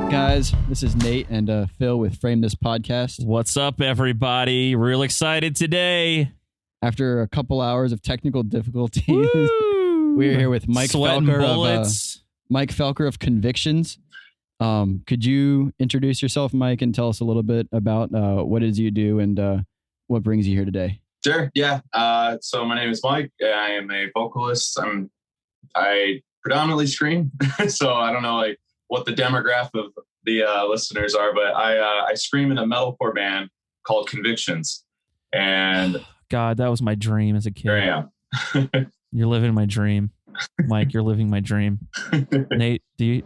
Guys, this is Nate and Phil with Frame This Podcast. What's up, everybody? Real excited today. After a couple hours of technical difficulties, we're here with Mike Felker of Convictions. Could you introduce yourself, Mike, and tell us a little bit about what it is you do and what brings you here today? Sure. Yeah. So my name is Mike. I am a vocalist. I predominantly scream. So I don't know what the demographic of the listeners are, but I scream in a metalcore band called Convictions. And God, that was my dream as a kid. Here I am. You're living my dream. Mike, you're living my dream. Nate, when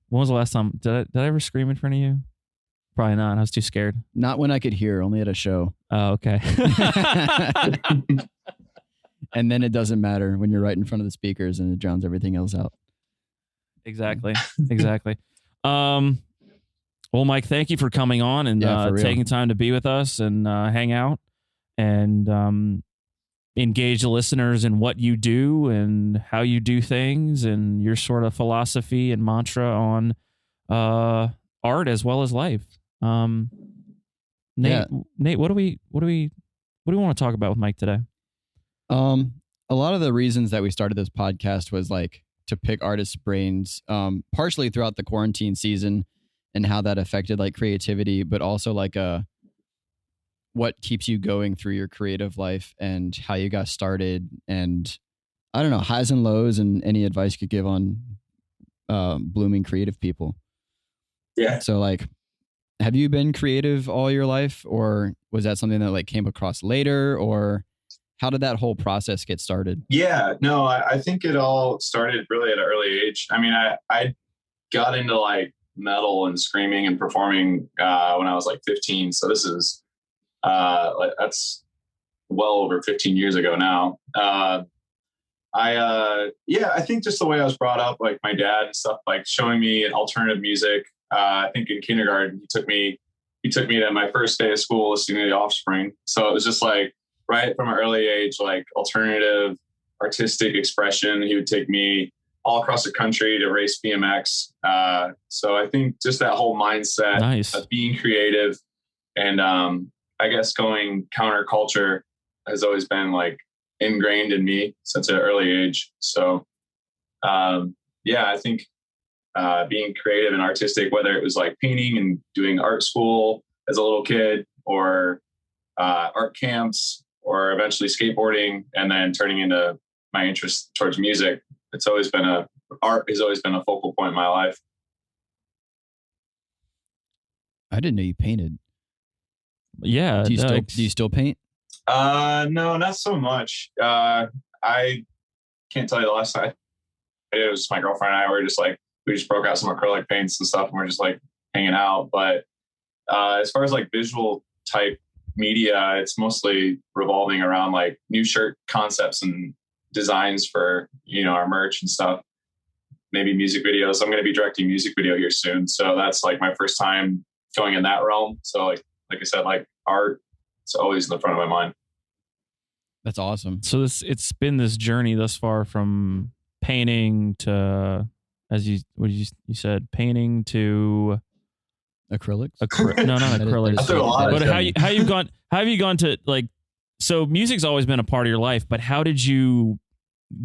was the last time, did I ever scream in front of you? Probably not. I was too scared. Not when I could hear, only at a show. Oh, okay. And then it doesn't matter when you're right in front of the speakers and it drowns everything else out. Exactly. Well, Mike, thank you for coming on and taking time to be with us and hang out and engage the listeners in what you do and how you do things and your sort of philosophy and mantra on art as well as life. Nate, what do we want to talk about with Mike today? A lot of the reasons that we started this podcast was to pick artists' brains, partially throughout the quarantine season and how that affected creativity, but also what keeps you going through your creative life and how you got started, and I don't know, highs and lows, and any advice you could give on blooming creative people. Yeah. So have you been creative all your life, or was that something that came across later, or how did that whole process get started? Yeah, no, I think it all started really at an early age. I mean, I got into metal and screaming and performing when I was 15. So this is that's well over 15 years ago now. I think just the way I was brought up, my dad and stuff, showing me alternative music. I think in kindergarten he took me to my first day of school listening to The Offspring. So it was just right from an early age, alternative artistic expression. He would take me all across the country to race BMX. So I think just that whole mindset of being creative and I guess going counterculture has always been ingrained in me since an early age. So I think being creative and artistic, whether it was painting and doing art school as a little kid, or art camps, or eventually skateboarding, and then turning into my interest towards music. Art has always been a focal point in my life. I didn't know you painted. Yeah. Do you still paint? No, not so much. I can't tell you the last time. It was my girlfriend and I were just we just broke out some acrylic paints and stuff, and we're just hanging out. But as far as visual type media, it's mostly revolving around new shirt concepts and designs for our merch and stuff. Maybe music videos. I'm going to be directing a music video here soon, so that's my first time going in that realm. So like I said, art, it's always in the front of my mind. That's awesome. So it's been this journey thus far from painting to, as you said, painting to acrylics. No, not acrylics. But how have you gone to so music's always been a part of your life, but how did you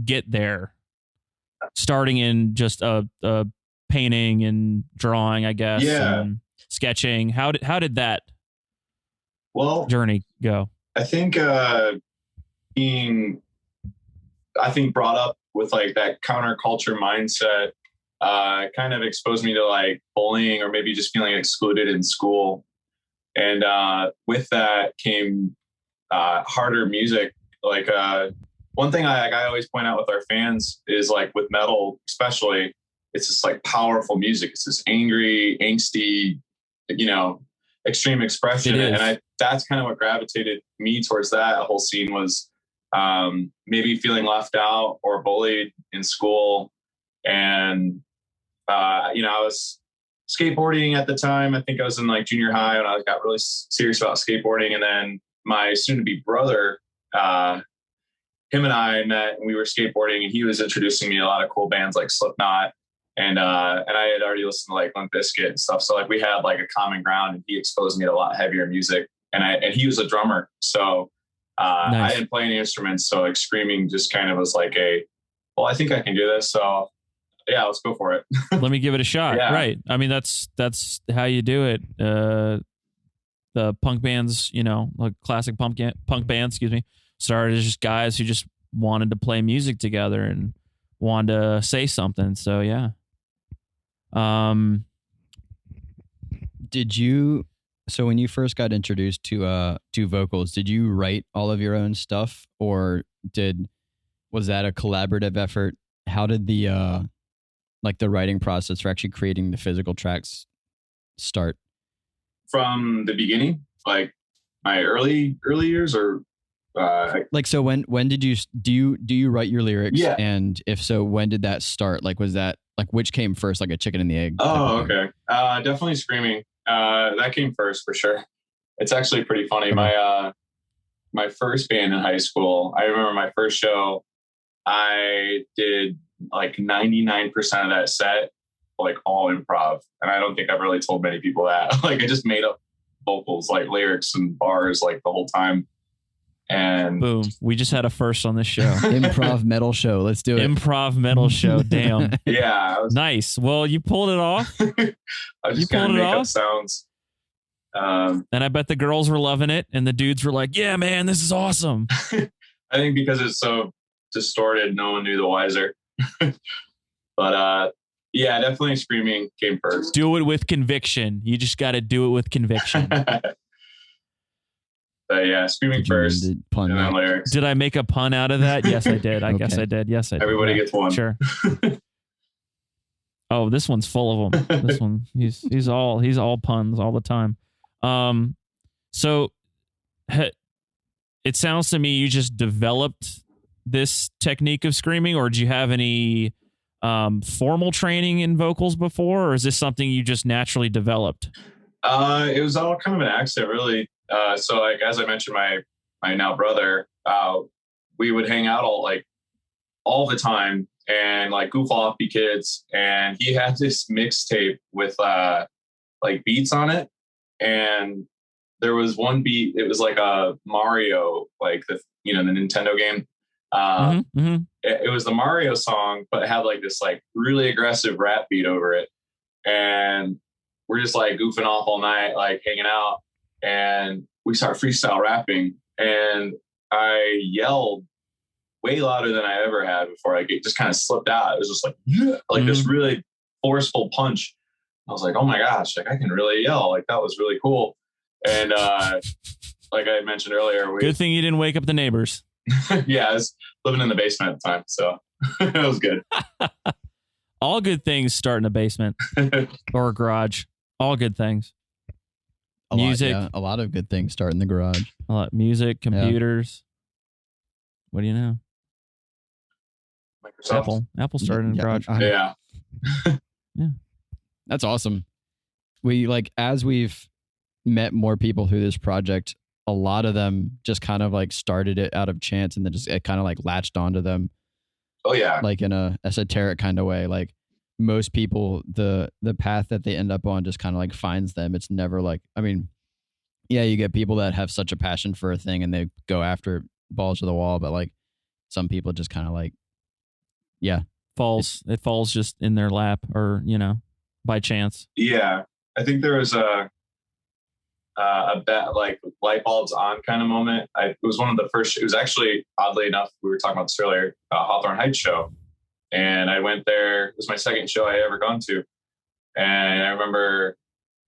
get there? Starting in just a painting and drawing, I guess, and sketching. How did that journey go? I think being brought up with that counterculture mindset kind of exposed me to bullying, or maybe just feeling excluded in school. And with that came harder music. Like one thing I always point out with our fans is like with metal, especially, it's just like powerful music. It's this angry, angsty, extreme expression. And that's kind of what gravitated me towards that whole scene was maybe feeling left out or bullied in school. And, I was skateboarding at the time. I think I was in like junior high when I got really serious about skateboarding. And then my soon-to-be brother, him and I met and we were skateboarding, and he was introducing me to a lot of cool bands like Slipknot. And I had already listened to like Limp Bizkit and stuff. So like we had like a common ground, and he exposed me to a lot heavier music. And he was a drummer. So nice. I didn't play any instruments. So like screaming just kind of was like I think I can do this. So yeah, let's go for it. Let me give it a shot. Yeah. Right. I mean, that's how you do it. The punk bands, like classic punk bands, started as just guys who just wanted to play music together and wanted to say something. So yeah. So when you first got introduced to vocals, did you write all of your own stuff, or was that a collaborative effort? How did the writing process for actually creating the physical tracks start? From the beginning, like my early years, or so when did you do you write your lyrics? Yeah. And if so, when did that start? Like, was that like which came first, like a chicken and the egg? Oh, okay. Definitely screaming. That came first for sure. It's actually pretty funny. Okay. My first band in high school, I remember my first show, I did like 99% of that set, like all improv. And I don't think I've really told many people that. Like I just made up vocals, like lyrics and bars, like the whole time. And boom, we just had a first on this show. Improv metal show. Let's do it. Improv metal show. Damn. Yeah. Nice. Well, you pulled it off. I was just kind of make up sounds. And I bet the girls were loving it, and the dudes were like, "Yeah, man, this is awesome." I think because it's so distorted, no one knew the wiser. But yeah, definitely screaming came first. Do it with conviction. You just got to do it with conviction. Yeah, screaming first, and then lyrics. Did I make a pun out of that? Yes, I did. I guess I did. Yes, I did. Everybody gets one. Sure. Oh, this one's full of them. This one, he's all puns all the time. So it sounds to me you just developed this technique of screaming, or did you have any formal training in vocals before, or is this something you just naturally developed? It was all kind of an accident, really. So like, as I mentioned, my now brother, we would hang out all the time and like goof off, be kids. And he had this mixtape with like beats on it. And there was one beat, it was like a Mario, like the Nintendo game. It was the Mario song, but it had like this like really aggressive rap beat over it. And we're just like goofing off all night, like hanging out. And we start freestyle rapping, and I yelled way louder than I ever had before. Like it just kind of slipped out. It was just like, yeah, like this really forceful punch. I was like, oh my gosh, like I can really yell. Like that was really cool. And like I mentioned earlier, good thing you didn't wake up the neighbors. Yeah, I was living in the basement at the time, so it was good. All good things start in a basement or a garage. All good things. Music. A lot of good things start in the garage. A lot. Music, computers. Yeah. What do you know? Microsoft. Apple started in the garage. Yeah. Yeah. That's awesome. As we've met more people through this project, a lot of them just kind of like started it out of chance, and then it kind of like latched onto them. Oh yeah. Like in a esoteric kind of way. Like most people, the path that they end up on just kind of like finds them. It's never like, I mean, yeah, you get people that have such a passion for a thing and they go after it balls to the wall, but like some people just kind of like, yeah. It falls just in their lap, or, by chance. Yeah. I think there was a like light bulbs on kind of moment. It was one of the first, it was actually, oddly enough, we were talking about this earlier, Hawthorne Heights show. And I went there. It was my second show I ever gone to. And I remember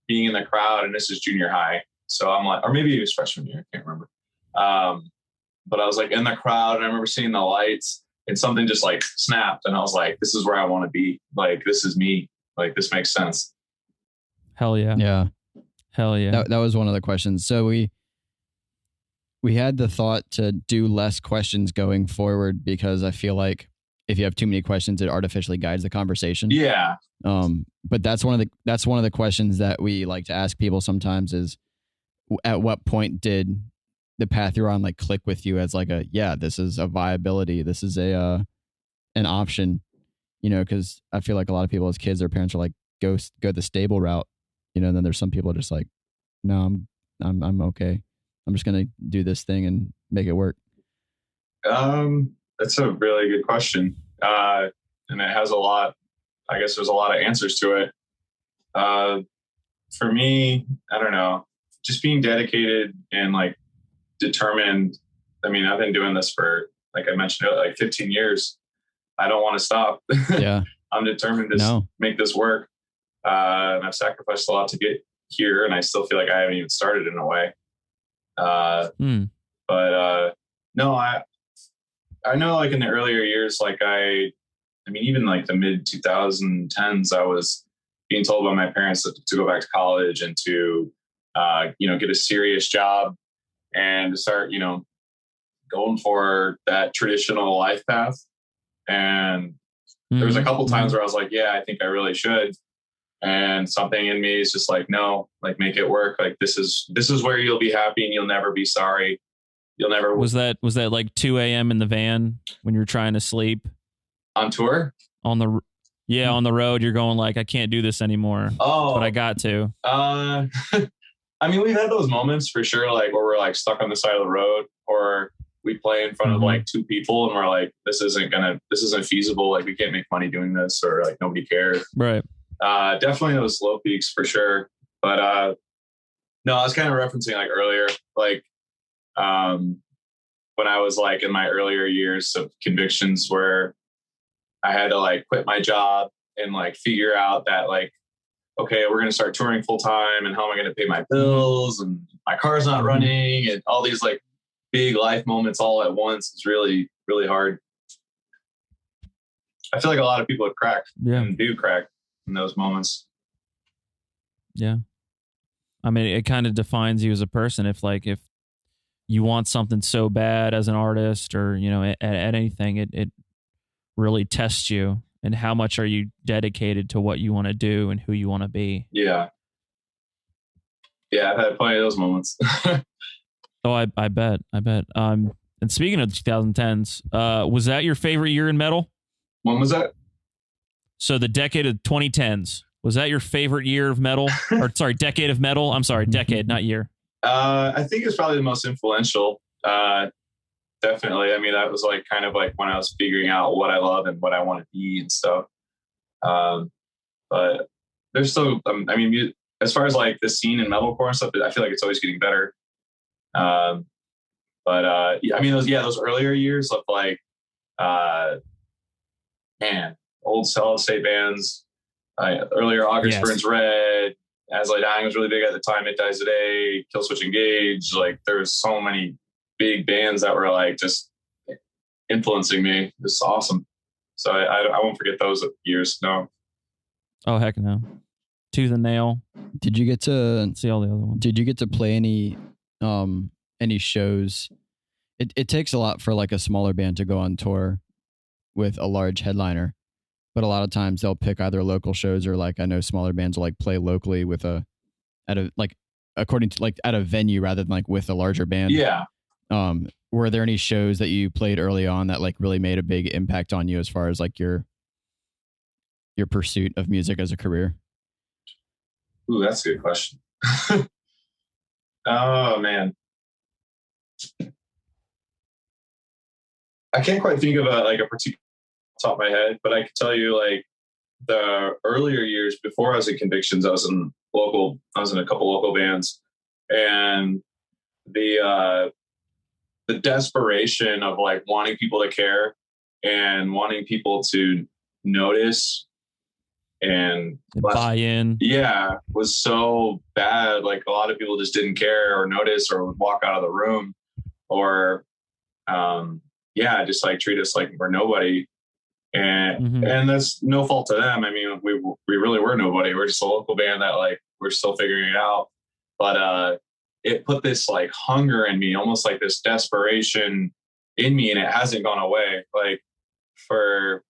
being in the crowd, and this is junior high. So I'm like, or maybe it was freshman year. I can't remember. But I was like in the crowd and I remember seeing the lights and something just like snapped. And I was like, this is where I want to be. Like, this is me. Like, this makes sense. Hell yeah. Yeah. Hell yeah. That was one of the questions. So we had the thought to do less questions going forward because I feel like if you have too many questions, it artificially guides the conversation. Yeah. But that's one of the questions that we like to ask people sometimes is, at what point did the path you're on like click with you as like this is a viability, this is an option, you know? Because I feel like a lot of people as kids, their parents are like, go the stable route, you know. And then there's some people just like, no, I'm okay. I'm just gonna do this thing and make it work. That's a really good question, and it has a lot. I guess there's a lot of answers to it. For me, I don't know, just being dedicated and like determined. I mean, I've been doing this for, like I mentioned, like 15 years. I don't want to stop. Yeah. I'm determined to make this work. And I've sacrificed a lot to get here, and I still feel like I haven't even started in a way. But no, I know like in the earlier years, like I mean, even like the mid 2010s, I was being told by my parents to go back to college and to, get a serious job and to start, going for that traditional life path. And there was a couple times where I was like, yeah, I think I really should. And something in me is just like, no, like make it work. Like this is where you'll be happy and you'll never be sorry. You'll never. Was that like 2 a.m. in the van when you're trying to sleep on tour? On the road, you're going like, I can't do this anymore. Oh, but I got to. I mean, we've had those moments for sure, like where we're like stuck on the side of the road, or we play in front of like two people and we're like, this isn't feasible. Like we can't make money doing this, or like nobody cares. Right. Definitely those low peaks for sure. But no, I was kind of referencing like earlier, like when I was like in my earlier years of convictions where I had to like quit my job and like figure out that like, okay, we're going to start touring full time, and how am I going to pay my bills, and my car's not running, and all these like big life moments all at once is really, really hard. I feel like a lot of people have cracked and do crack in those moments. Yeah. I mean, it kind of defines you as a person. If you want something so bad as an artist, or, at anything, it really tests you. And how much are you dedicated to what you want to do and who you want to be? Yeah. Yeah, I've had plenty of those moments. Oh, I bet. And speaking of the 2010s, was that your favorite year in metal? When was that? So the decade of 2010s. Was that your favorite year of metal? Or sorry, decade of metal? I'm sorry, decade, not year. I think it's probably the most influential. Definitely. I mean, that was like kind of like when I was figuring out what I love and what I want to be and stuff. But there's still, I mean, as far as like the scene in metalcore and stuff, I feel like it's always getting better. I mean, those earlier years of like, old solid state bands, earlier August Burns Red, As I Dying was really big at the time. It Dies Today, Killswitch Engage. Like there's so many big bands that were like just influencing me. It's awesome. So I won't forget those years. No. Oh, heck no. Tooth and Nail. Did you get to see all the other ones? Did you get to play any shows? It takes a lot for like a smaller band to go on tour with a large headliner, but a lot of times they'll pick either local shows, or like I know smaller bands will like play locally with at a venue rather than like with a larger band. Yeah. Were there any shows that you played early on that like really made a big impact on you as far as like your pursuit of music as a career? Ooh, that's a good question. Oh man. I can't quite think of a particular top of my head, but I can tell you like the earlier years before I was in Convictions, I was in a couple local bands, and the desperation of like wanting people to care and wanting people to notice and buy in. Yeah, was so bad. Like a lot of people just didn't care or notice or would walk out of the room. or, just like treat us like we're nobody. And that's no fault to them. I mean, we really were nobody. We're just a local band that like, we're still figuring it out. But it put this like hunger in me, almost like this desperation in me, and it hasn't gone away. Like for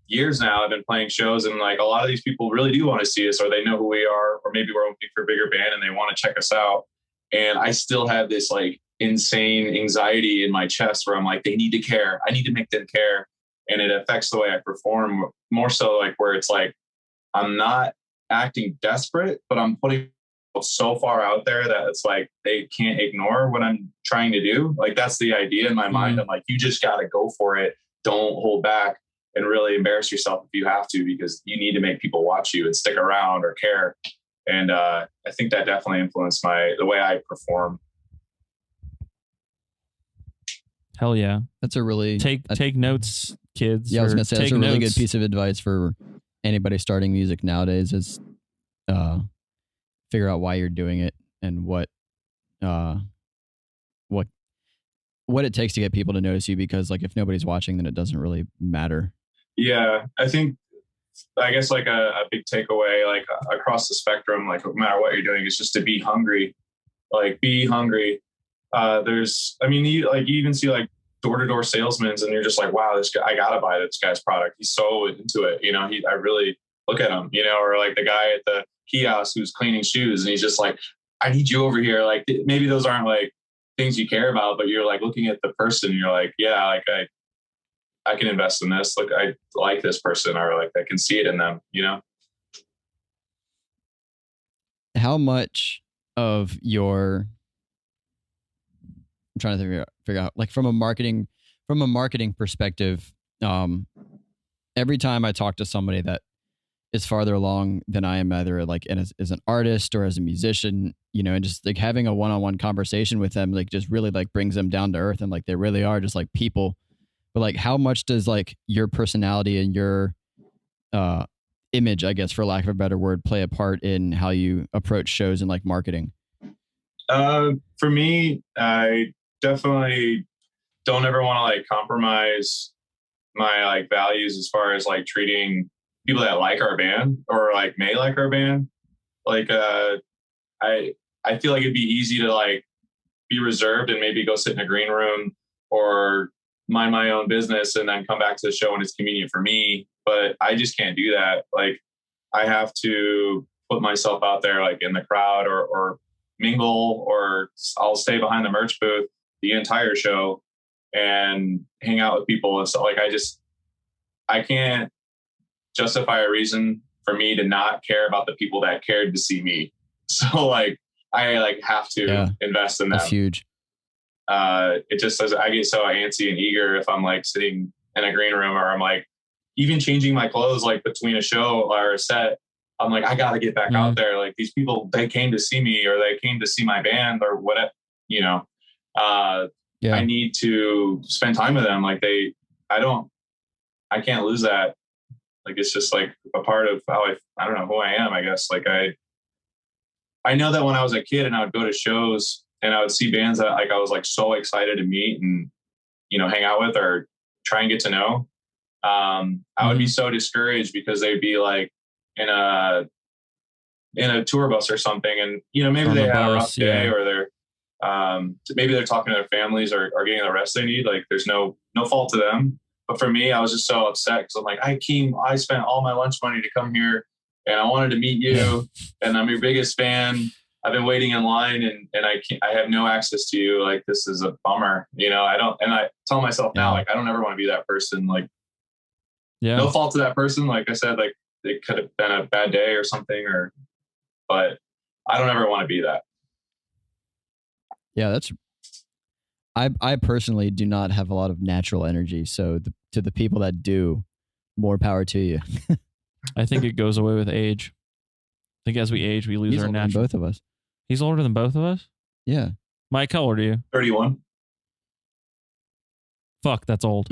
years now, I've been playing shows, and like a lot of these people really do want to see us, or they know who we are, or maybe we're opening for a bigger band and they want to check us out. And I still have this like insane anxiety in my chest where I'm like, they need to care. I need to make them care. And it affects the way I perform more so, like where it's like, I'm not acting desperate, but I'm putting so far out there that it's like, they can't ignore what I'm trying to do. Like, that's the idea in my mind. I'm like, you just got to go for it. Don't hold back and really embarrass yourself if you have to, because you need to make people watch you and stick around or care. And I think that definitely influenced the way I perform. Hell yeah. That's a really... Take notes, kids. Yeah, I was going to say, that's a really good piece of advice for anybody starting music nowadays is figure out why you're doing it and what it takes to get people to notice you, because like if nobody's watching, then it doesn't really matter. Yeah, I guess like a big takeaway, like across the spectrum, like no matter what you're doing, is just to be hungry. Like be hungry. You even see like door-to-door salesmen, and you're just like, wow, this guy, I gotta buy this guy's product. He's so into it. You know, I really look at him, you know, or like the guy at the kiosk who's cleaning shoes, and he's just like, I need you over here. Like maybe those aren't like things you care about, but you're like looking at the person and you're like, yeah, like I can invest in this. Look, I like this person, or like I can see it in them, you know? How much of your... I'm trying to figure out, like from a marketing perspective, every time I talk to somebody that is farther along than I am, either like as an artist or as a musician, you know, and just like having a one-on-one conversation with them, like just really like brings them down to earth, and like they really are just like people. But like, how much does like your personality and your image, I guess, for lack of a better word, play a part in how you approach shows and like marketing? For me, I definitely don't ever want to like compromise my like values as far as like treating people that like our band or like may like our band. Like, I feel like it'd be easy to like be reserved and maybe go sit in a green room or mind my own business and then come back to the show when it's convenient for me. But I just can't do that. Like, I have to put myself out there like in the crowd or mingle, or I'll stay behind the merch booth the entire show and hang out with people and stuff. Like, I can't justify a reason for me to not care about the people that cared to see me. So like, I like have to invest in them. That's huge. It just says I get so antsy and eager if I'm like sitting in a green room, or I'm like even changing my clothes like between a show or a set. I'm like, I got to get back out there. Like, these people, they came to see me, or they came to see my band, or whatever, you know. I need to spend time with them. Like, I can't lose that. Like, it's just like a part of how I don't know who I am, I guess. Like, I know that when I was a kid and I would go to shows and I would see bands that like I was like so excited to meet and, you know, hang out with or try and get to know. I would be so discouraged because they'd be like in a tour bus or something, and you know, maybe they had a rough day, or they're maybe they're talking to their families or getting the rest they need. Like, there's no fault to them. But for me, I was just so upset because I'm like, I spent all my lunch money to come here, and I wanted to meet you, and I'm your biggest fan. I've been waiting in line, and I have no access to you. Like, this is a bummer, you know. I tell myself now, like, I don't ever want to be that person. Like, no fault to that person. Like I said, like, it could have been a bad day or something, but I don't ever want to be that. Yeah, I personally do not have a lot of natural energy. So to the people that do, more power to you. I think it goes away with age. I think as we age, we lose our natural. Both of us. He's older than both of us? Yeah. Mike, how old are you? 31. Fuck, that's old.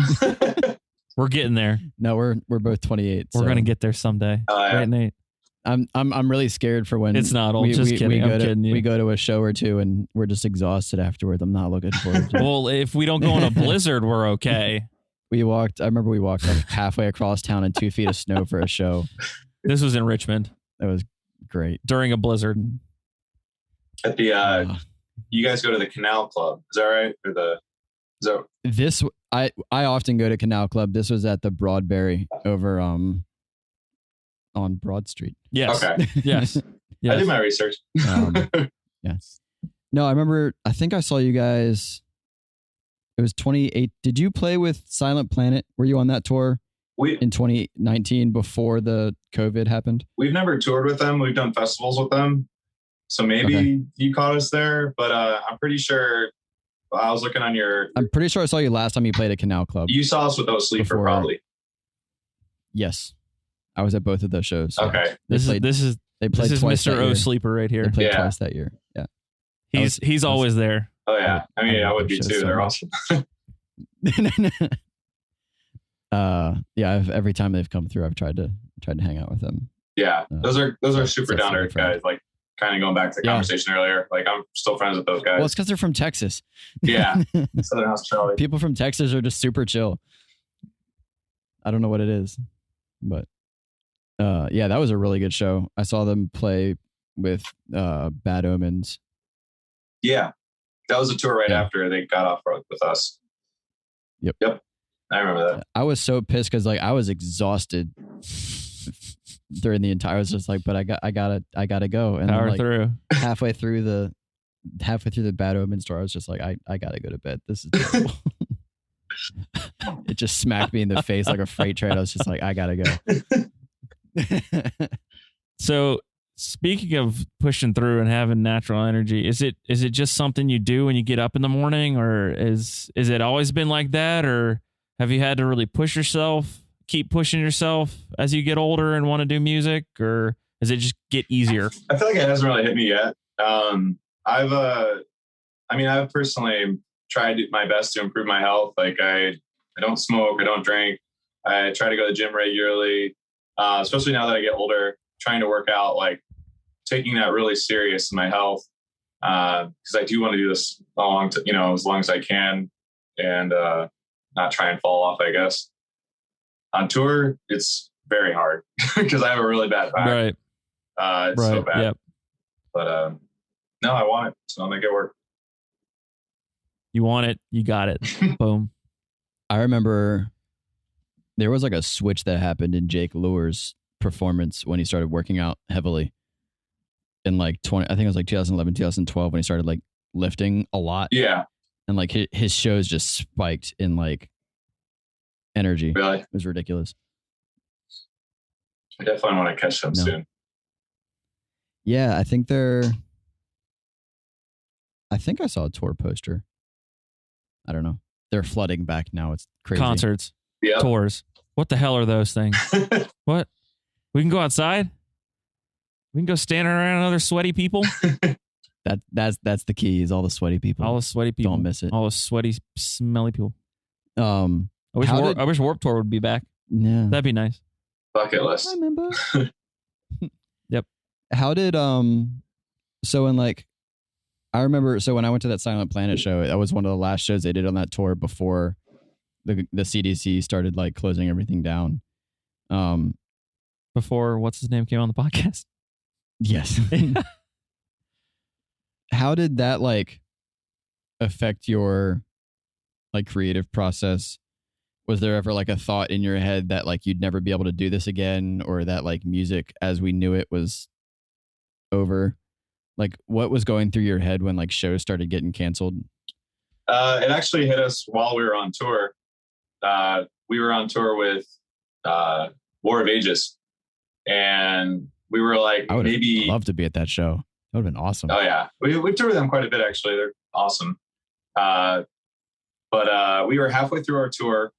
We're getting there. No, we're both 28. We're going to get there someday. Right, Nate? I'm really scared for when it's not old. Just kidding. We go to a show or two and we're just exhausted afterwards. I'm not looking forward to it. Well, if we don't go in a blizzard, we're okay. I remember we walked like halfway across town in 2 feet of snow for a show. This was in Richmond. That was great. During a blizzard. At the you guys go to the Canal Club, is that right? I often go to Canal Club. This was at the Broadberry over on Broad Street. Yes. Okay. Yes. I did my research. Yeah. No, I think I saw you guys. It was 28. Did you play with Silent Planet? Were you on that tour in 2019 before the COVID happened? We've never toured with them. We've done festivals with them. So maybe you caught us there, but I'm pretty sure I was looking on your... I'm pretty sure I saw you last time you played at Canal Club. You saw us with those Sleeper, probably. Yes. I was at both of those shows. Okay. This is Mr. O Sleeper right here. They played twice that year. Yeah. He's always there. Oh yeah. I mean, I would be too. They're awesome. Every time they've come through, I've tried to hang out with them. Yeah. Those are super down to earth guys. Like kind of going back to the conversation earlier. Like I'm still friends with those guys. Well, it's because they're from Texas. Yeah. Southern hospitality. People from Texas are just super chill. I don't know what it is, but that was a really good show. I saw them play with Bad Omens. Yeah. That was a tour right after they got off road with us. Yep. I remember that. I was so pissed because like I was exhausted during the entire. I was just like, but I gotta go. And power then, like, through. halfway through the Bad Omens tour, I was just like, I gotta go to bed. This is terrible. It just smacked me in the face like a freight train. I was just like, I gotta go. So speaking of pushing through and having natural energy, is it just something you do when you get up in the morning, or is it always been like that, or have you had to really push yourself, keep pushing yourself as you get older and want to do music, or does it just get easier? I feel like it hasn't really hit me yet. I've personally tried my best to improve my health. Like I don't smoke, I don't drink. I try to go to the gym regularly, especially now that I get older. Trying to work out, like taking that really serious in my health, because I do want to do this as long as I can, and not try and fall off, I guess. On tour, it's very hard because I have a really bad back. Right. It's so bad. Yep. But no, I want it, so I'll make it work. You want it, you got it. Boom. I remember there was like a switch that happened in Jake Luer's performance when he started working out heavily in like 2011, 2012, when he started like lifting a lot. Yeah. And like his shows just spiked in like energy. Really? It was ridiculous. I definitely want to catch them soon. Yeah, I think I saw a tour poster. I don't know. They're flooding back now. It's crazy. Concerts, tours. What the hell are those things? What? We can go outside? We can go stand around other sweaty people? That's the key, is all the sweaty people. All the sweaty people. Don't miss it. All the sweaty, smelly people. I wish Warped Tour would be back. Yeah. That'd be nice. Bucket list. I remember. Yep. How did I remember when I went to that Silent Planet show, that was one of the last shows they did on that tour before the CDC started like closing everything down. Before what's his name came on the podcast. Yes. How did that like affect your like creative process? Was there ever like a thought in your head that like you'd never be able to do this again, or that like music as we knew it was over? Like what was going through your head when like shows started getting canceled? It actually hit us while we were on tour. We were on tour with War of Ages, and we were like, I would maybe love to be at that show. That would have been awesome. Oh yeah, we toured with them quite a bit actually. They're awesome. But we were halfway through our tour,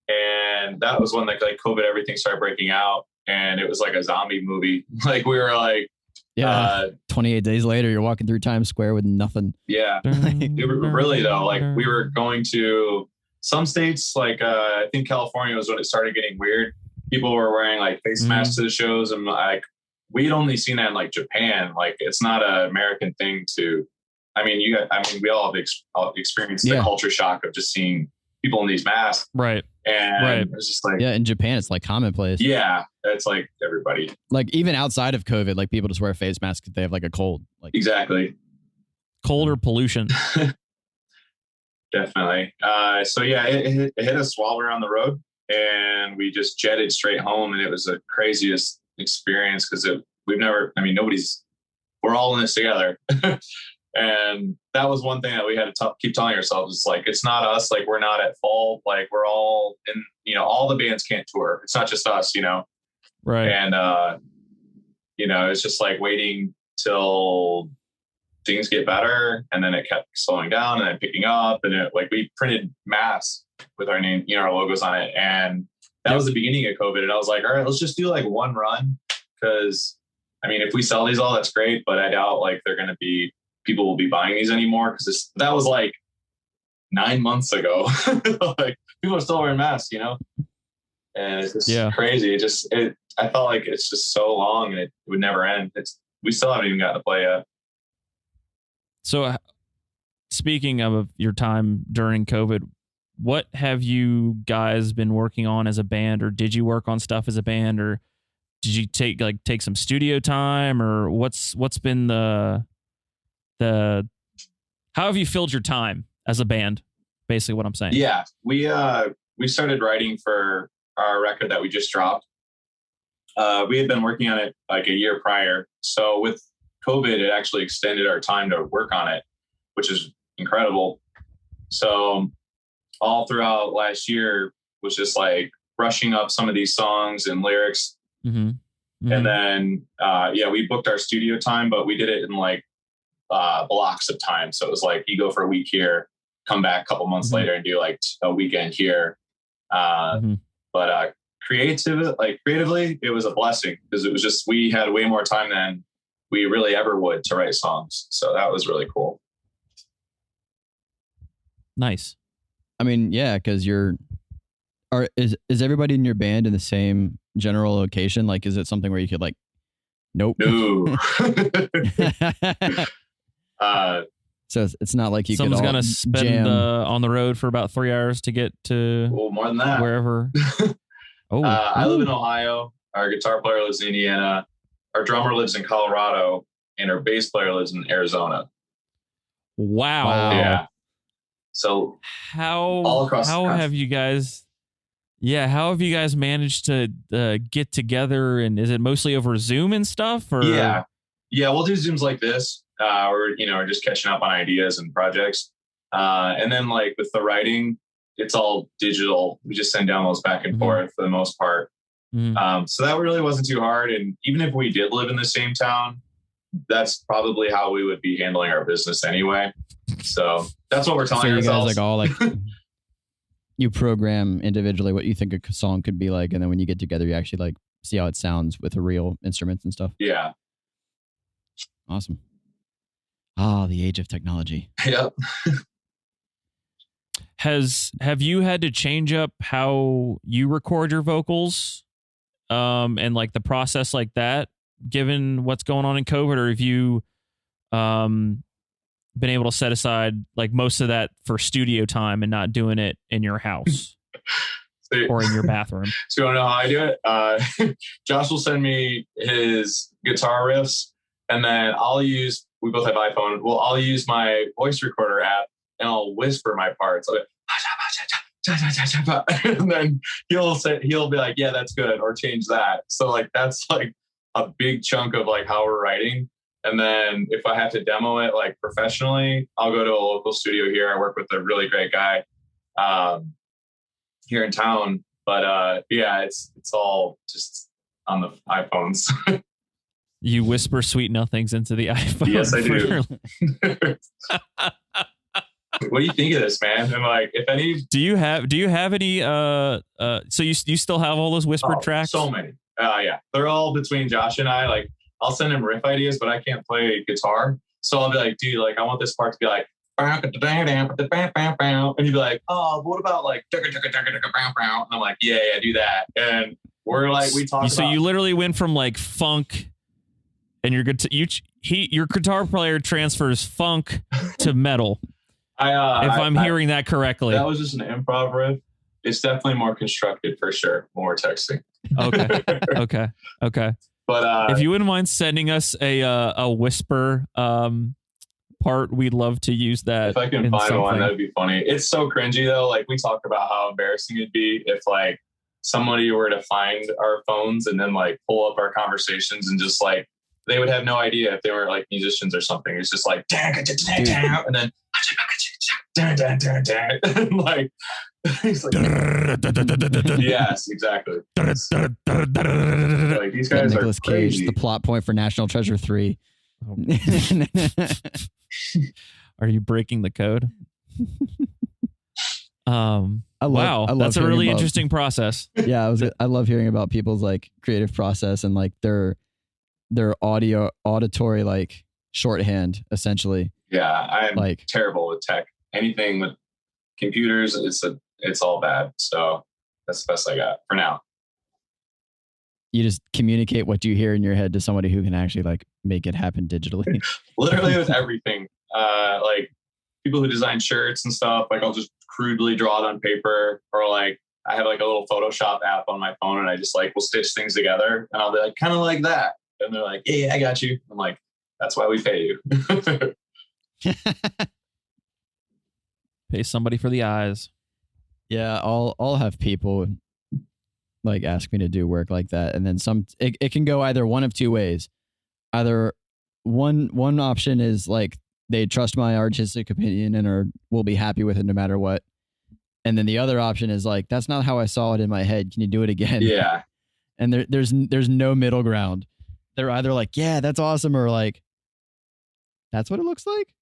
and that was when like COVID, everything started breaking out, and it was like a zombie movie. Like we were like, 28 days later, you're walking through Times Square with nothing. Yeah, really though. Like we were going to some states, like I think California was when it started getting weird. People were wearing like face masks to the shows, and like we'd only seen that in like Japan. Like it's not an American thing to, we all have experienced the culture shock of just seeing people in these masks. Right. And it's just like, in Japan, it's like commonplace. Yeah. It's like everybody. Like even outside of COVID, like people just wear face masks if they have like a cold. Like exactly. Cold or pollution. Definitely. It hit us while we were on the road, and we just jetted straight home, and it was the craziest experience because we're all in this together. And that was one thing that we had to keep telling ourselves. It's like, it's not us. Like, we're not at fault. Like, we're all in, all the bands can't tour. It's not just us, Right. And, it's just like waiting till things get better. And then it kept slowing down and then picking up. And we printed masks with our name, our logos on it. And that was the beginning of COVID. And I was like, all right, let's just do like one run. Cause if we sell these all, that's great. But I doubt people will be buying these anymore. Cause that was like 9 months ago. Like people are still wearing masks, And it's just crazy. I felt like it's just so long and it would never end. We still haven't even gotten to play yet. So speaking of your time during COVID, what have you guys been working on as a band, or did you work on stuff as a band, or did you take some studio time, or what's been the how have you filled your time as a band? Basically what I'm saying. Yeah. We started writing for our record that we just dropped. We had been working on it like a year prior. So with COVID, it actually extended our time to work on it, which is incredible. So all throughout last year was just like brushing up some of these songs and lyrics. Mm-hmm. Mm-hmm. And then, we booked our studio time, but we did it in like blocks of time. So it was like, you go for a week here, come back a couple months later and do like a weekend here. But creatively, it was a blessing because it was just, we had way more time than we really ever would to write songs. So that was really cool. Nice. Because is everybody in your band in the same general location? Like, is it something where you could like, nope. No. So it's not like someone's going to spend on the road for about 3 hours to get to more than that. Wherever. I live in Ohio. Our guitar player lives in Indiana. Our drummer lives in Colorado, and our bass player lives in Arizona. Wow. Yeah. So how have you guys managed to get together, and is it mostly over Zoom and stuff? Or? Yeah, we'll do Zooms like this. We're just catching up on ideas and projects. And then like with the writing, it's all digital. We just send downloads back and forth for the most part. So that really wasn't too hard. And even if we did live in the same town, that's probably how we would be handling our business anyway. So that's what we're telling ourselves. So you guys like all like you program individually what you think a song could be like, and then when you get together, you actually like see how it sounds with the real instruments and stuff. Yeah. Awesome. The age of technology. Yep. Have you had to change up how you record your vocals, and like the process like that, given what's going on in COVID, or have you been able to set aside like most of that for studio time and not doing it in your house or in your bathroom? So you want to know how I do it? Josh will send me his guitar riffs, and then we both have iPhone. Well, I'll use my voice recorder app and I'll whisper my parts. I'll and then he'll be like, yeah, that's good, or change that. So like that's like a big chunk of like how we're writing. And then if I have to demo it like professionally, I'll go to a local studio here. I work with a really great guy here in town. But it's all just on the iPhones. You whisper sweet nothings into the iPhone. Yes, I do. What do you think of this, man? And like, if any, do you have any? So you still have all those whispered tracks? So many. Yeah, they're all between Josh and I. Like, I'll send him riff ideas, but I can't play guitar, so I'll be like, dude, like, I want this part to be like, and he'd be like, oh, what about like, and I'm like, yeah, do that. And we're like, we talk. So you literally went from like funk and your guitar player transfers funk to metal. If I'm hearing that correctly. That was just an improv riff. It's definitely more constructed for sure when we're texting. Okay. But if you wouldn't mind sending us a whisper part, we'd love to use that. If I can find one, that'd be funny. It's so cringy though. Like we talk about how embarrassing it'd be if like somebody were to find our phones and then like pull up our conversations and just like they would have no idea if they were like musicians or something. It's just like and then and like he's like yes, exactly. Like these guys Nicolas are crazy. Cage, the plot point for National Treasure 3. Are you breaking the code? That's a really interesting process. Yeah, I love hearing about people's like creative process and like their auditory like shorthand essentially. Yeah, I'm like terrible with tech. Anything with computers, it's all bad. So that's the best I got for now. You just communicate what you hear in your head to somebody who can actually like make it happen digitally. Literally with everything. Like people who design shirts and stuff, like I'll just crudely draw it on paper, or like I have like a little Photoshop app on my phone and I just like will stitch things together and I'll be like, kind of like that. And they're like, yeah, I got you. I'm like, that's why we pay you. Pay somebody for the eyes. Yeah, I'll have people like ask me to do work like that, and then it can go either one of two ways. Either one option is like they trust my artistic opinion and will be happy with it no matter what, and then the other option is like, that's not how I saw it in my head. Can you do it again? Yeah. And there's no middle ground. They're either like, yeah, that's awesome, or like, that's what it looks like.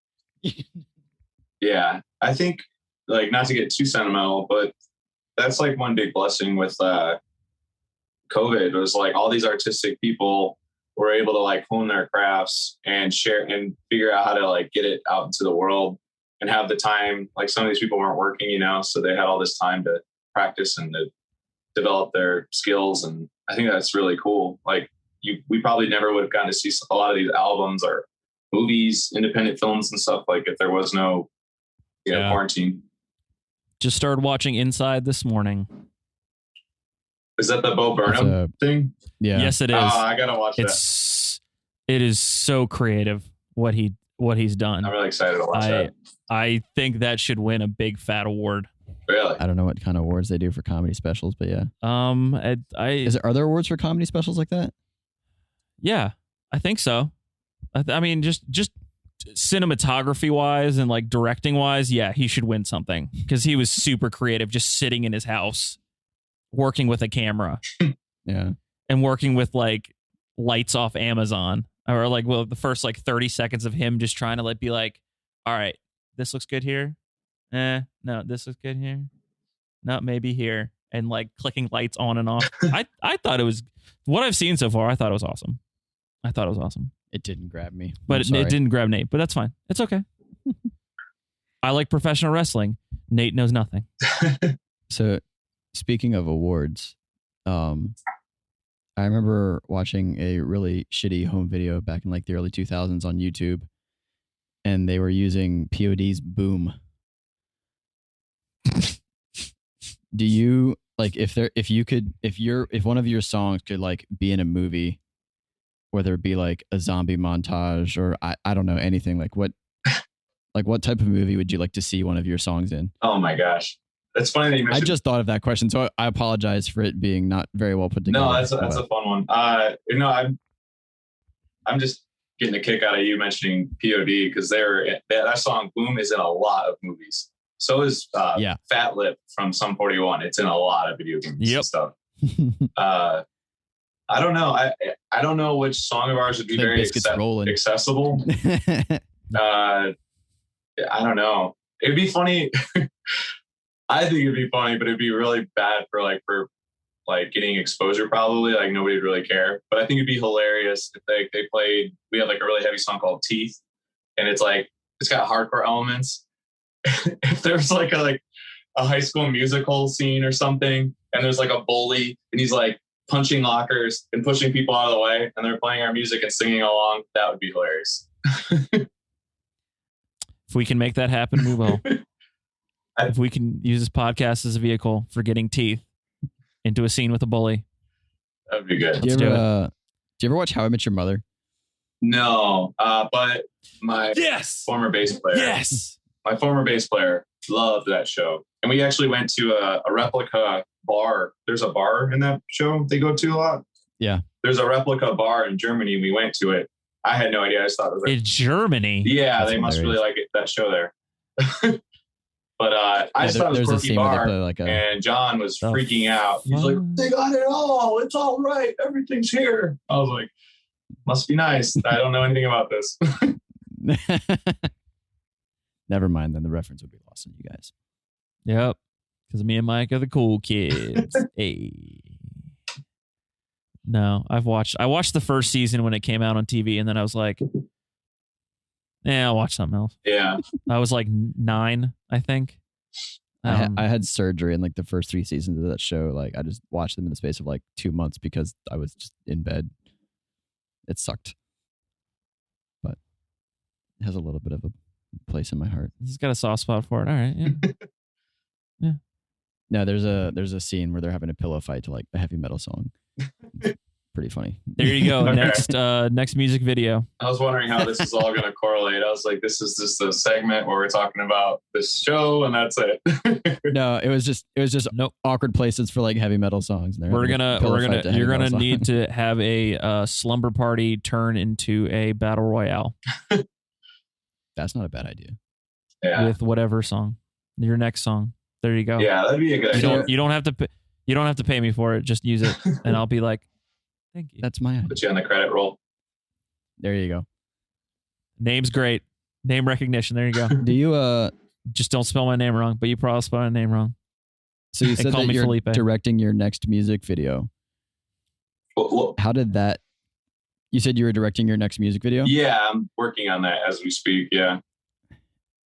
Yeah, I think like not to get too sentimental, but that's like one big blessing with COVID was like all these artistic people were able to like hone their crafts and share and figure out how to like get it out into the world and have the time. Like some of these people weren't working, you know, so they had all this time to practice and to develop their skills. And I think that's really cool. Like we probably never would have gotten to see a lot of these albums or movies, independent films and stuff like if there was no quarantine. Just started watching Inside this morning. Is that the Bo Burnham thing? Yeah. Yes, it is. I gotta watch that. It is so creative what he's done. I'm really excited to watch that. I think that should win a big fat award. Really? I don't know what kind of awards they do for comedy specials, but yeah. Are there awards for comedy specials like that? Yeah, I think so. I mean, just cinematography wise and like directing wise, yeah, he should win something because he was super creative, just sitting in his house, working with a camera, yeah, and working with like lights off Amazon, or like the first like 30 seconds of him just trying to like be like, all right, this looks good here, no, this looks good here, no, maybe here, and like clicking lights on and off. I thought it was what I've seen so far. I thought it was awesome. It didn't grab me. But it didn't grab Nate, but that's fine. It's okay. I like professional wrestling. Nate knows nothing. So speaking of awards, I remember watching a really shitty home video back in like the early 2000s on YouTube, and they were using POD's Boom. Do you like if one of your songs could like be in a movie, whether it be like a zombie montage or I don't know, anything, like what type of movie would you like to see one of your songs in? Oh my gosh. That's funny that you mentioned. I just thought of that question, so I apologize for it being not very well put together. No, that's a fun one. I'm just getting a kick out of you mentioning POD because that song Boom is in a lot of movies. So is Fat Lip from Sum 41. It's in a lot of video games and stuff. I don't know. I don't know which song of ours would be very accessible. I don't know. It'd be funny. I think it'd be funny, but it'd be really bad for getting exposure. Probably like nobody would really care. But I think it'd be hilarious if they played. We have like a really heavy song called Teeth, and it's got hardcore elements. If there's like a High School Musical scene or something, and there's like a bully, and he's like punching lockers and pushing people out of the way, and they're playing our music and singing along. That would be hilarious. If we can make that happen, we will. If we can use this podcast as a vehicle for getting teeth into a scene with a bully, that'd be good. Do you ever watch How I Met Your Mother? No, but my former bass player, my former bass player loved that show, and we actually went to a replica bar. There's a bar in that show they go to a lot. Yeah, there's a replica bar in Germany, and we went to it. I had no idea. I just thought it was in Germany. Yeah, that's they hilarious. Must really like it, that show there. But I just thought it was a quirky bar, and John was freaking out. He's like, "They got it all. It's all right. Everything's here." I was like, "Must be nice." I don't know anything about this. Never mind. Then the reference would be lost on you guys. Yep, because me and Mike are the cool kids. Hey. No, I watched the first season when it came out on TV, and then I was like, I'll watch something else. Yeah. I was like 9, I think. I had surgery in like the first 3 seasons of that show. Like I just watched them in the space of like 2 months because I was just in bed. It sucked. But it has a little bit of a place in my heart. He's got a soft spot for it. All right. Yeah. Yeah. No, there's a scene where they're having a pillow fight to like a heavy metal song. Pretty funny. There you go. Okay. Next music video. I was wondering how this is all going to correlate. I was like, this is just a segment where we're talking about this show, and that's it. No, it was just awkward places for like heavy metal songs. You're gonna need to have a slumber party turn into a battle royale. That's not a bad idea. Yeah. With whatever song, your next song. There you go. Yeah, that'd be a good idea. You don't have to pay me for it. Just use it, and I'll be like, thank you. That's my idea. Put you on the credit roll. There you go. Name's great. Name recognition. There you go. Do you just don't spell my name wrong? But you probably spell my name wrong. So you said that you're Felipe. Directing your next music video. Well, how did that? You said you were directing your next music video? Yeah, I'm working on that as we speak. Yeah.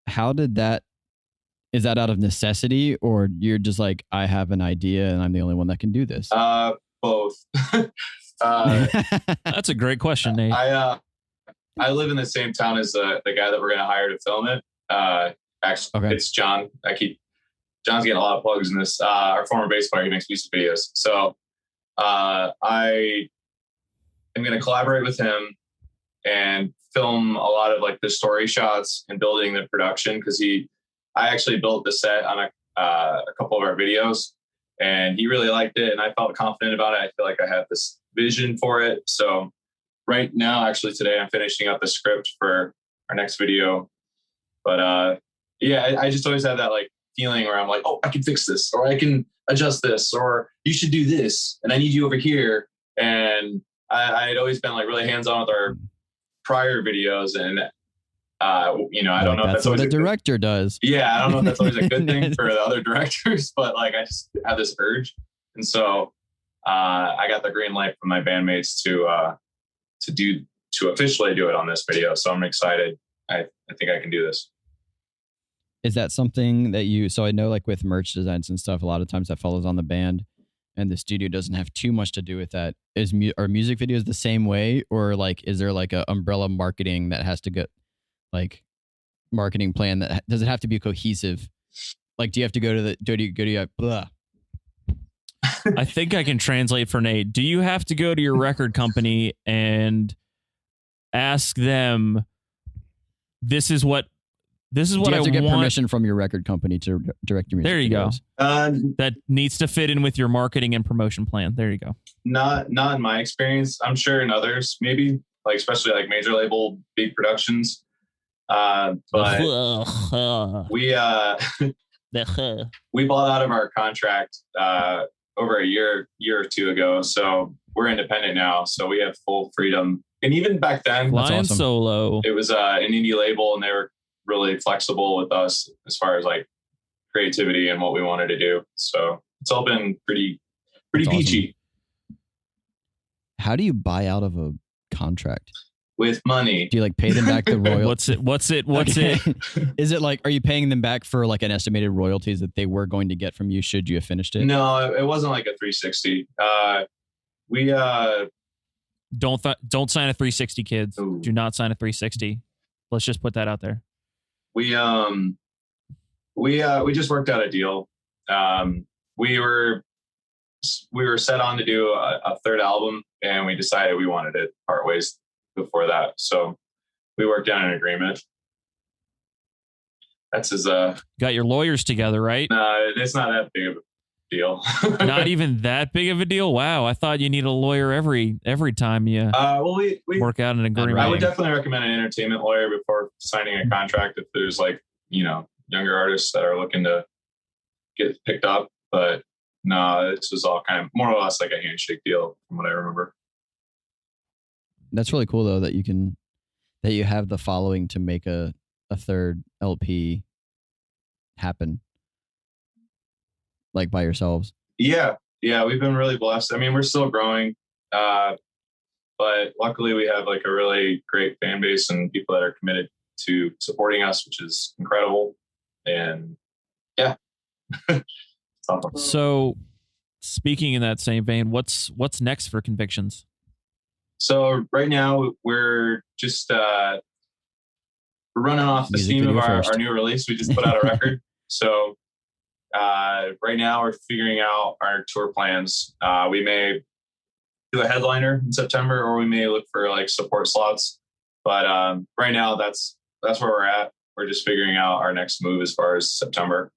How did that? Is that out of necessity, or you're just like, I have an idea and I'm the only one that can do this? Both. That's a great question, Nate. I live in the same town as the guy that we're going to hire to film it. Actually, okay. It's John. John's getting a lot of plugs in this. Our former bass player, he makes music videos. So I am going to collaborate with him and film a lot of like the story shots and building the production, because I actually built the set on a couple of our videos, and he really liked it, and I felt confident about it. I feel like I have this vision for it. So right now, actually today, I'm finishing up the script for our next video. But I just always have that like feeling where I'm like, oh, I can fix this, or I can adjust this, or you should do this, and I need you over here. And I had always been like really hands-on with our prior videos, and I don't know if that's what a director does. Yeah, I don't know if that's always a good thing for the other directors, but like I just have this urge, and so I got the green light from my bandmates to officially do it on this video. So I'm excited. I think I can do this. Is that something that you? So I know, like with merch designs and stuff, a lot of times that follows on the band, and the studio doesn't have too much to do with that. Are music videos the same way, or like is there like a umbrella marketing that has to go? Like marketing plan that does it have to be cohesive? Like, do you have to go to blah? I think I can translate for Nate. Do you have to go to your record company and ask them, this is what I want? You have to get permission from your record company to direct your music. There you videos. Go. That needs to fit in with your marketing and promotion plan. There you go. Not in my experience. I'm sure in others, maybe, like especially like major label big productions. But we bought out of our contract over a year or two ago, so we're independent now, so we have full freedom. And even back then, flying awesome. Solo, it was an indie label, and they were really flexible with us as far as like creativity and what we wanted to do. So it's all been pretty peachy. Awesome. How do you buy out of a contract? With money. Do you like pay them back the royalties? What's it? Is it like, are you paying them back for like an estimated royalties that they were going to get from you should you have finished it? No, it wasn't like a 360. We don't sign a 360, kids. Ooh. Do not sign a 360. Let's just put that out there. We just worked out a deal. We were set on to do a third album, and we decided we wanted to part ways before that. So we worked out an agreement. That's his. Got your lawyers together, right? No, it's not that big of a deal. Not even that big of a deal. Wow, I thought you need a lawyer every time you we work out an agreement. I would definitely recommend an entertainment lawyer before signing a contract if there's like, younger artists that are looking to get picked up. But no, this was all kind of more or less like a handshake deal from what I remember. That's really cool though that you have the following to make a third LP happen, like by yourselves. Yeah, we've been really blessed. I mean, we're still growing, but luckily we have like a really great fan base and people that are committed to supporting us, which is incredible. And yeah. So speaking in that same vein, what's next for Convictions? So right now we're just we're running off the steam of our new release. We just put out a record. So right now we're figuring out our tour plans. We may do a headliner in September, or we may look for like support slots. But right now that's where we're at. We're just figuring out our next move as far as September.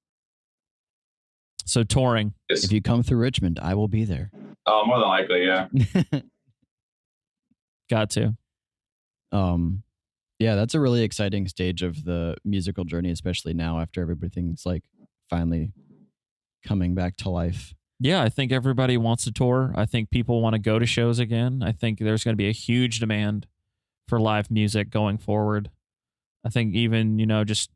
So touring. Yes. If you come through Richmond, I will be there. Oh, more than likely, yeah. Got to. Yeah, that's a really exciting stage of the musical journey, especially now after everything's like finally coming back to life. Yeah, I think everybody wants to tour. I think people want to go to shows again. I think there's going to be a huge demand for live music going forward. I think even, just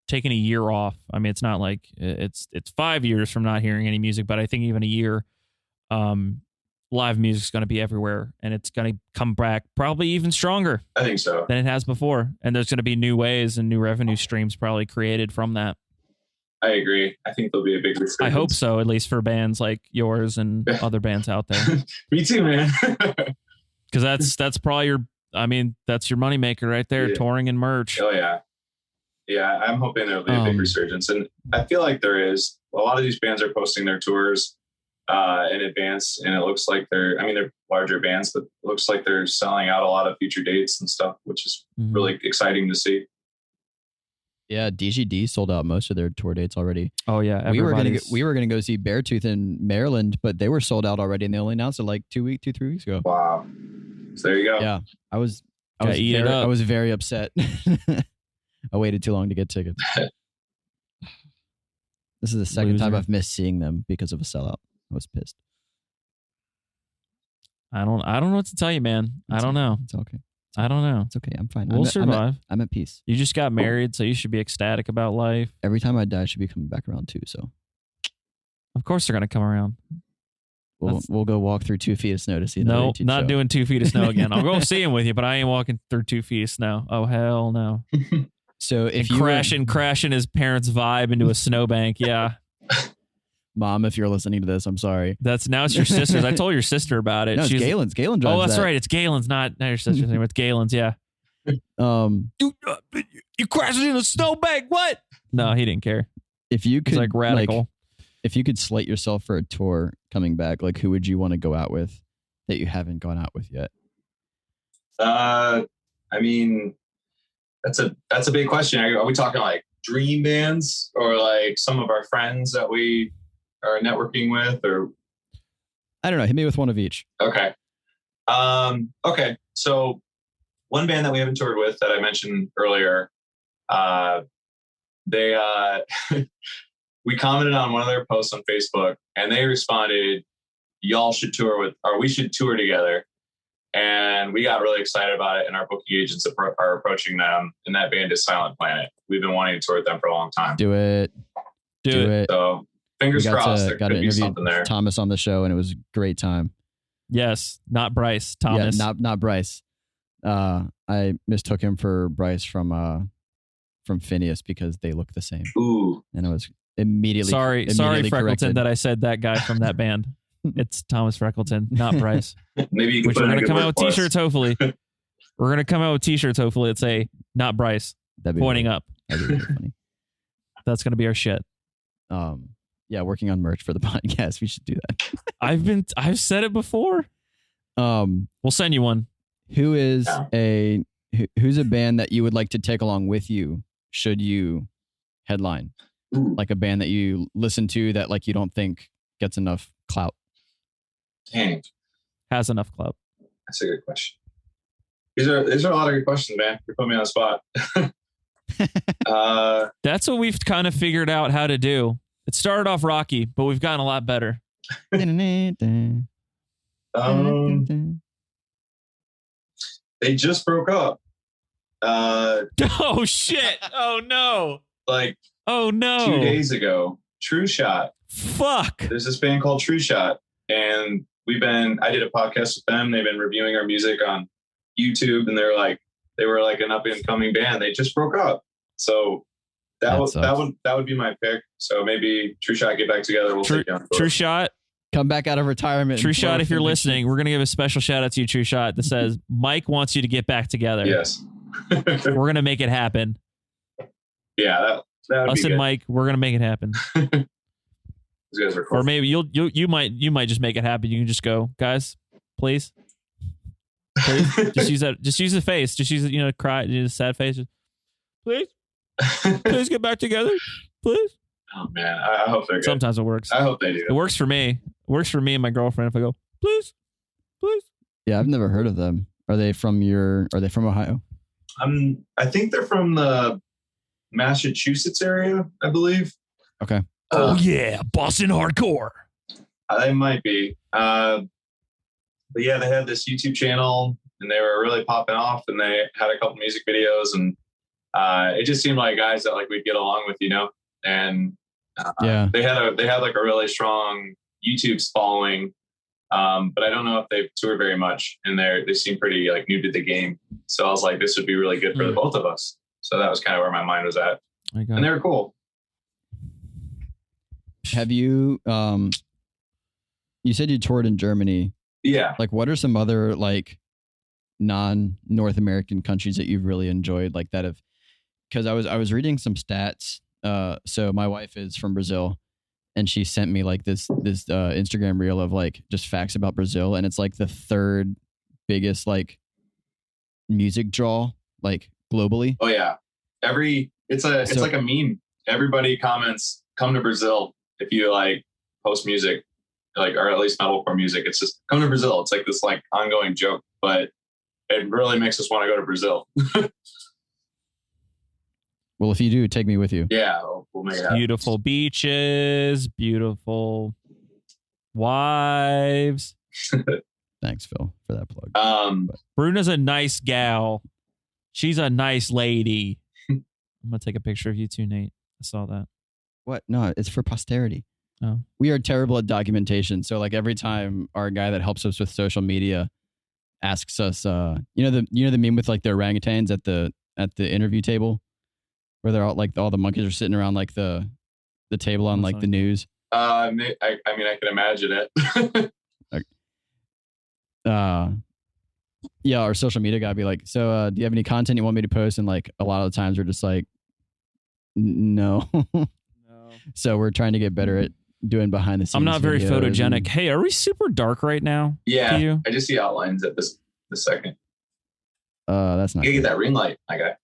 taking a year off. I mean, it's not like it's 5 years from not hearing any music, but I think even a year, live music is going to be everywhere, and it's going to come back probably even stronger. I think so. Than it has before. And there's going to be new ways and new revenue streams probably created from that. I agree. I think there'll be a big resurgence. I hope so, at least for bands like yours and other bands out there. Me too, man. Because that's probably that's your moneymaker right there, touring and merch. Oh, yeah. Yeah, I'm hoping there'll be a big resurgence. And I feel like there is. A lot of these bands are posting their tours in advance, and it looks like they're larger bands, but it looks like they're selling out a lot of future dates and stuff, which is really exciting to see. Yeah, DGD sold out most of their tour dates already. Oh yeah, we were gonna go see Beartooth in Maryland, but they were sold out already, and they only announced it like 3 weeks ago. Wow. So there you go. Yeah, I was very upset. I waited too long to get tickets. This is the second time I've missed seeing them because of a sellout. I was pissed. I don't know what to tell you, man. I don't know. It's okay. I don't know. It's okay. I'm fine. We'll survive. I'm at peace. You just got married, so you should be ecstatic about life. Every time I die, I should be coming back around too. So, of course, they're gonna come around. We'll go walk through 2 feet of snow to see. No, not show. Doing 2 feet of snow again. I'll go see him with you, but I ain't walking through 2 feet of snow. Oh hell no! So if you crashing his parents' vibe into a snowbank, yeah. Mom, if you're listening to this, I'm sorry. It's your sister's. I told your sister about it. No, it's Galen's. Galen drives. Oh, that's right. It's Galen's, not your sister's name. It's Galen's. Yeah. You crashed in a snowbank. What? No, he didn't care. If you could, it's like radical. If you could slate yourself for a tour coming back, like who would you want to go out with that you haven't gone out with yet? I mean, that's a big question. Are we talking like dream bands or like some of our friends that we are networking with, or I don't know, hit me with one of each. Okay. Okay. So one band that we haven't toured with that I mentioned earlier, they we commented on one of their posts on Facebook, and they responded, y'all should tour with, or we should tour together. And we got really excited about it, and our booking agents are approaching them, and that band is Silent Planet. We've been wanting to tour with them for a long time. Do it. So fingers crossed. There got to interview Thomas on the show, and it was a great time. Yes, not Bryce. Thomas. Yeah, not Bryce. I mistook him for Bryce from Phineas because they look the same. Ooh. And I was immediately sorry, Freckleton, corrected. that I said that guy from that band. It's Thomas Freckleton, not Bryce. Maybe you can Which we're going to come out with t-shirts, hopefully. We're going to come out with t-shirts, hopefully, that say, not Bryce, pointing up. That'd be really funny. That's going to be our shit. Yeah, working on merch for the podcast. We should do that. I've said it before. We'll send you one. Who's a band that you would like to take along with you should you headline? Like a band that you listen to that like you don't think gets enough clout. Dang. Has enough clout. That's a good question. These are a lot of good questions, man. You're putting me on the spot. That's what we've kind of figured out how to do. It started off rocky, but we've gotten a lot better. They just broke up. Oh shit! Oh no! Like, oh no! 2 days ago, True Shot. Fuck. There's this band called True Shot, and I did a podcast with them. They've been reviewing our music on YouTube, and they were like an up and coming band. They just broke up, so that would be my pick. So maybe True Shot get back together. We'll take down True Shot. Come back out of retirement. True Shot, if you're listening, we're going to give a special shout out to you, True Shot, that says Mike wants you to get back together. Yes. We're going to make it happen. Yeah, that us and Mike, we're going to make it happen. These guys are cool. Or maybe you might just make it happen. You can just go, guys, please. Just use the face. Just use it, cry, use a sad face. Just, please get back together. Please. Oh man, I hope they're good. Sometimes it works. I hope they do. It works for me. It works for me and my girlfriend if I go, please. Yeah, I've never heard of them. Are they from Ohio? I think they're from the Massachusetts area, I believe. Okay. Oh yeah, Boston hardcore. They might be. But yeah, they had this YouTube channel and they were really popping off, and they had a couple music videos, and it just seemed like guys that like we'd get along with, and they had like a really strong YouTube following. But I don't know if they've toured very much, and they seem pretty like new to the game. So I was like, this would be really good for the both of us. So that was kind of where my mind was at. And they were cool. Have you, you said you toured in Germany. Yeah. Like, what are some other like non-North American countries that you've really enjoyed, like that have, because I was reading some stats. So my wife is from Brazil, and she sent me like this Instagram reel of like just facts about Brazil, and it's like the third biggest like music draw like globally. Oh yeah, it's like a meme. Everybody comments, "Come to Brazil." If you like post music, like, or at least metalcore music, it's just come to Brazil. It's like this like ongoing joke, but it really makes us want to go to Brazil. Well, if you do, take me with you. Yeah, we'll make it happen. Beautiful beaches, beautiful wives. Thanks, Phil, for that plug. Bruna's a nice gal. She's a nice lady. I'm gonna take a picture of you too, Nate. I saw that. What? No, it's for posterity. Oh. We are terrible at documentation. So like every time our guy that helps us with social media asks us, the meme with like the orangutans at the interview table, where they're all like all the monkeys are sitting around like the table on like the news. I mean, I can imagine it. Yeah, our social media guy be like, so do you have any content you want me to post? And like a lot of the times we're just like, no. So we're trying to get better at doing behind the scenes. I'm not very photogenic. Hey, are we super dark right now? Yeah, I just see outlines at this second. That's not. You get that ring light, my guy.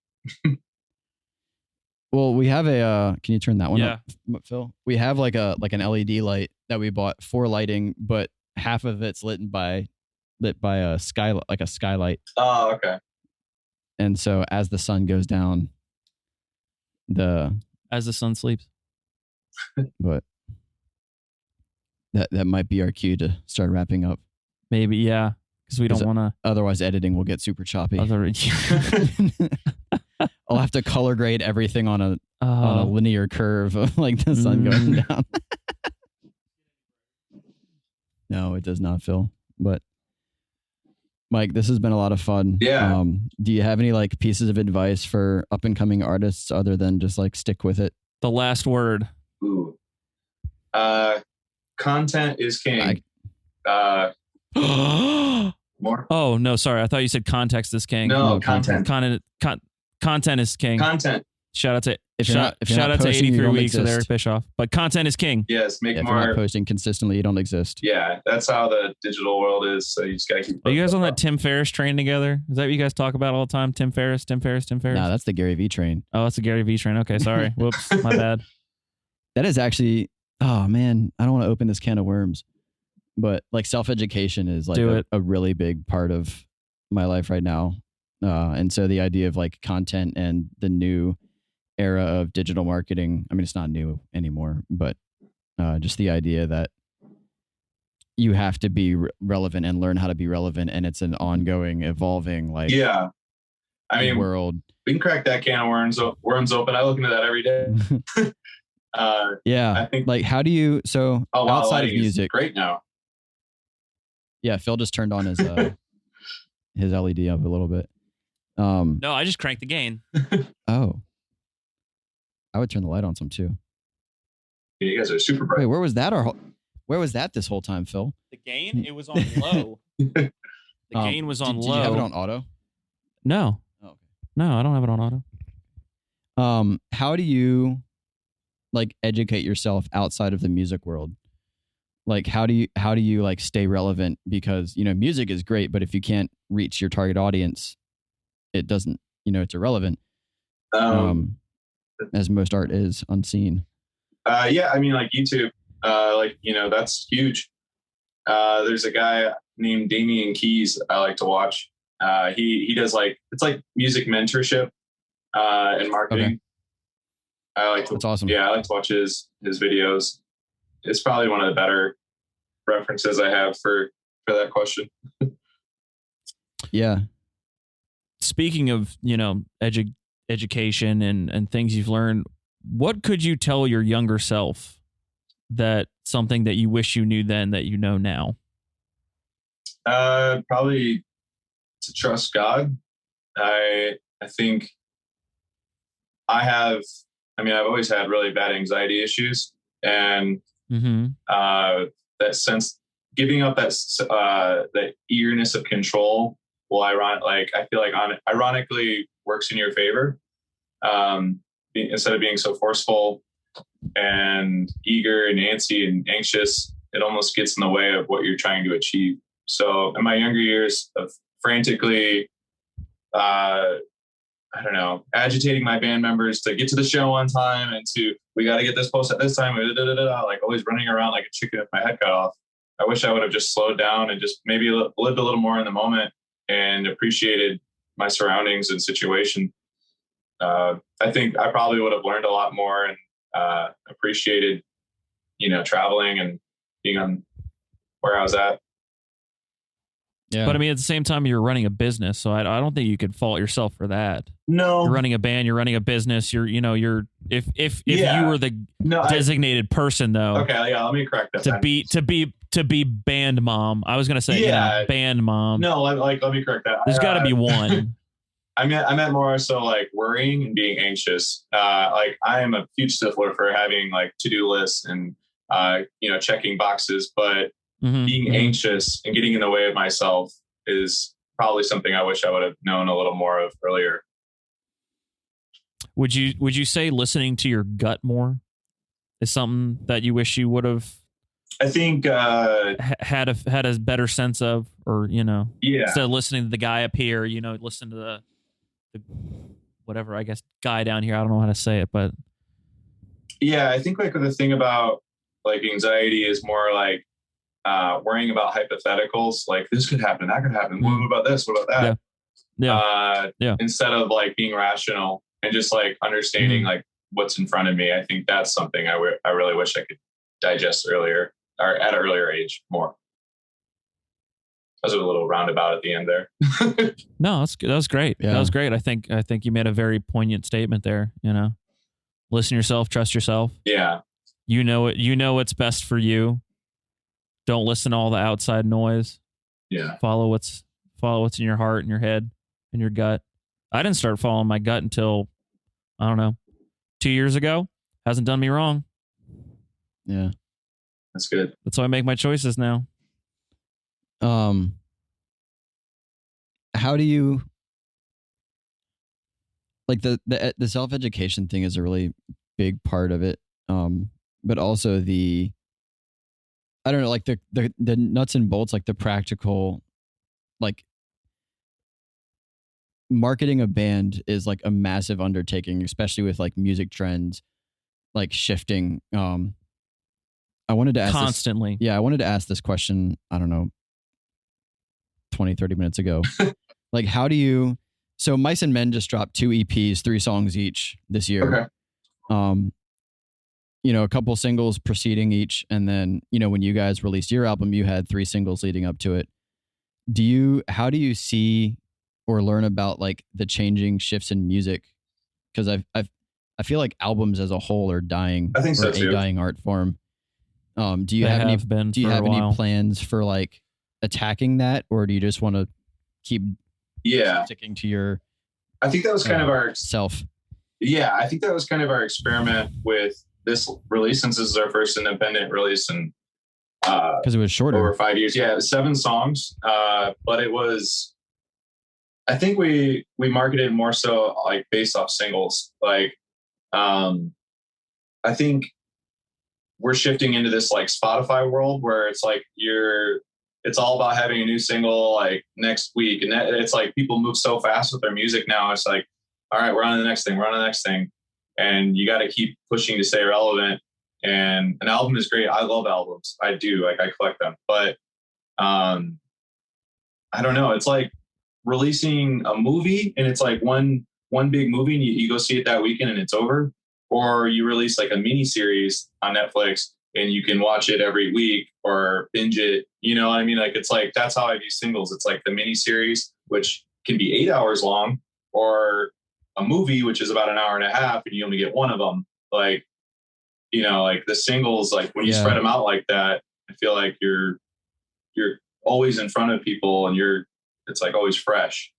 Well, we have a. Can you turn that one up, Phil? We have like an LED light that we bought for lighting, but half of it's lit by a skylight, like a skylight. Oh, okay. And so as the sun goes down, as the sun sleeps. But that might be our cue to start wrapping up. Maybe, yeah, because we don't want to. Otherwise, editing will get super choppy. I'll have to color grade everything on a linear curve of like the sun going down. No, it does not, Phil. But Mike, this has been a lot of fun. Yeah. Do you have any like pieces of advice for up and coming artists other than just like stick with it? The last word. Ooh. Content is king. More. Oh no, sorry. I thought you said context is king. No, content. Content is king. Content. Shout out to shout out to 83 weeks exist. with Eric Bischoff. But content is king. Yes, if you're not posting consistently, you don't exist. Yeah, that's how the digital world is. So you just gotta keep. Are you guys on that Tim Ferriss train together? Is that what you guys talk about all the time? Tim Ferriss. No, that's the Gary Vee train. Oh, that's the Gary Vee train. Okay, sorry. Whoops, my bad. That is actually. Oh man, I don't want to open this can of worms, but like self-education is like a really big part of my life right now, and so the idea of like content and the new era of digital marketing. I mean, it's not new anymore, but just the idea that you have to be relevant and learn how to be relevant, and it's an ongoing, evolving like world. We can crack that can of worms open. I look into that every day. Yeah, I think like how do you outside of music? Great now. Yeah, Phil just turned on his his LED up a little bit. No, I just cranked the gain. Oh. I would turn the light on some too. Yeah, you guys are super bright. Wait, where was that this whole time, Phil? The gain? It was on low. The gain was on low. Did you have it on auto? No. Oh, okay. No, I don't have it on auto. How do you like educate yourself outside of the music world? Like how do you like stay relevant? Because, you know, music is great, but if you can't reach your target audience, it doesn't, you know, it's irrelevant. As most art is unseen. Yeah, I mean, like YouTube, like, you know, that's huge. There's a guy named Damian Keys I like to watch. He does like, it's like music mentorship and marketing. Okay. That's awesome. Yeah, I like to watch his videos. It's probably one of the better references I have for that question. Yeah. Speaking of, you know, education and things you've learned, what could you tell your younger self that something that you wish you knew then that you know now? Probably to trust God. I think I've always had really bad anxiety issues, and that sense, giving up that eagerness of control I feel like ironically works in your favor. Instead of being so forceful and eager and antsy and anxious, it almost gets in the way of what you're trying to achieve. So in my younger years of frantically, agitating my band members to get to the show on time and we got to get this post at this time, like always running around like a chicken with my head cut off. I wish I would have just slowed down and just maybe lived a little more in the moment and appreciated my surroundings and situation. I think I probably would have learned a lot more and appreciated, you know, traveling and being on where I was at. Yeah. But I mean, at the same time, you're running a business, so I don't think you could fault yourself for that. No, you're running a band, you're running a business. If you were the designated person, though. Okay, yeah, let me correct that. To be band mom. I was gonna say, band mom. No, let me correct that. There's got to be one. I meant more so like worrying and being anxious. Like I am a huge stickler for having like to-do lists and checking boxes, but being anxious and getting in the way of myself is probably something I wish I would have known a little more of earlier. Would you say listening to your gut more is something that you wish you would have? I think had a better sense of, or instead of listening to the guy up here, listen to the whatever, I guess, guy down here. I don't know how to say it, but yeah, I think like the thing about like anxiety is more like worrying about hypotheticals, like this could happen, that could happen. What about this? What about that? Yeah. Instead of like being rational and just like understanding like what's in front of me. I think that's something I really wish I could digest earlier or at an earlier age more. I was a little roundabout at the end there. No, that was great. Yeah. That was great. I think you made a very poignant statement there. Listen to yourself, trust yourself. Yeah. You know what's best for you. Don't listen to all the outside noise. Yeah. Follow what's in your heart and your head and your gut. I didn't start following my gut until, I don't know, 2 years ago. Hasn't done me wrong. Yeah. That's good. That's how I make my choices now. how do you like the self-education thing is a really big part of it. But also I don't know, like the nuts and bolts, like the practical, like marketing a band is like a massive undertaking, especially with like music trends like shifting. I wanted to ask constantly. I wanted to ask this question, I don't know, 20-30 minutes ago. Like, how do you, so Mice and Men just dropped 2 EPs, 3 songs each this year. Okay. You know, a couple singles preceding each, and then, you know, when you guys released your album, you had 3 singles leading up to it. How do you see or learn about like the changing shifts in music? Because I feel like albums as a whole are dying. I think so too. A dying art form. Do you have any plans for like attacking that, or do you just want to keep sticking to your? I think that was kind of our self. Yeah, I think that was kind of our experiment with this release, since this is our first independent release, and because it was shorter, over 5 years. Yeah, it was 7 songs, but it was. I think we marketed more so like based off singles. Like, I think we're shifting into this like Spotify world where it's like it's all about having a new single like next week, and it's like people move so fast with their music now. It's like, all right, we're on to the next thing, and you got to keep pushing to stay relevant. And an album is great. I love albums. I do. Like, I collect them, but I don't know. It's like releasing a movie, and it's like one big movie, and you go see it that weekend and it's over. Or you release like a mini series on Netflix and you can watch it every week or binge it. You know what I mean? Like, it's like, that's how I view singles. It's like the mini series, which can be 8 hours long, or a movie, which is about an hour and a half, and you only get one of them. Like, you know, like the singles, like when you spread them out like that, I feel like you're always in front of people, and it's like always fresh.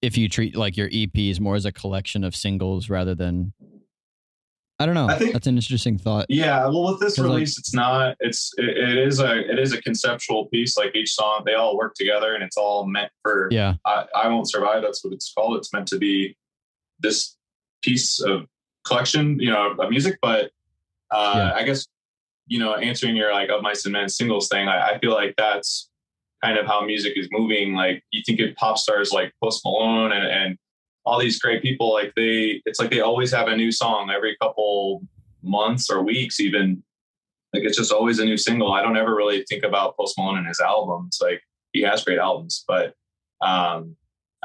If you treat like your EPs more as a collection of singles rather than, I don't know. I think that's an interesting thought. Yeah. Well, with this release, it is a conceptual piece. Like, each song, they all work together, and it's all meant for, I Won't Survive. That's what it's called. It's meant to be this piece of collection, you know, of music. But I guess, you know, answering your like Of Mice and Men singles thing, I feel like that's kind of how music is moving. Like, you think of pop stars like Post Malone and all these great people, like it's like they always have a new song every couple months or weeks even. Like, it's just always a new single. I don't ever really think about Post Malone and his albums. Like, he has great albums, but I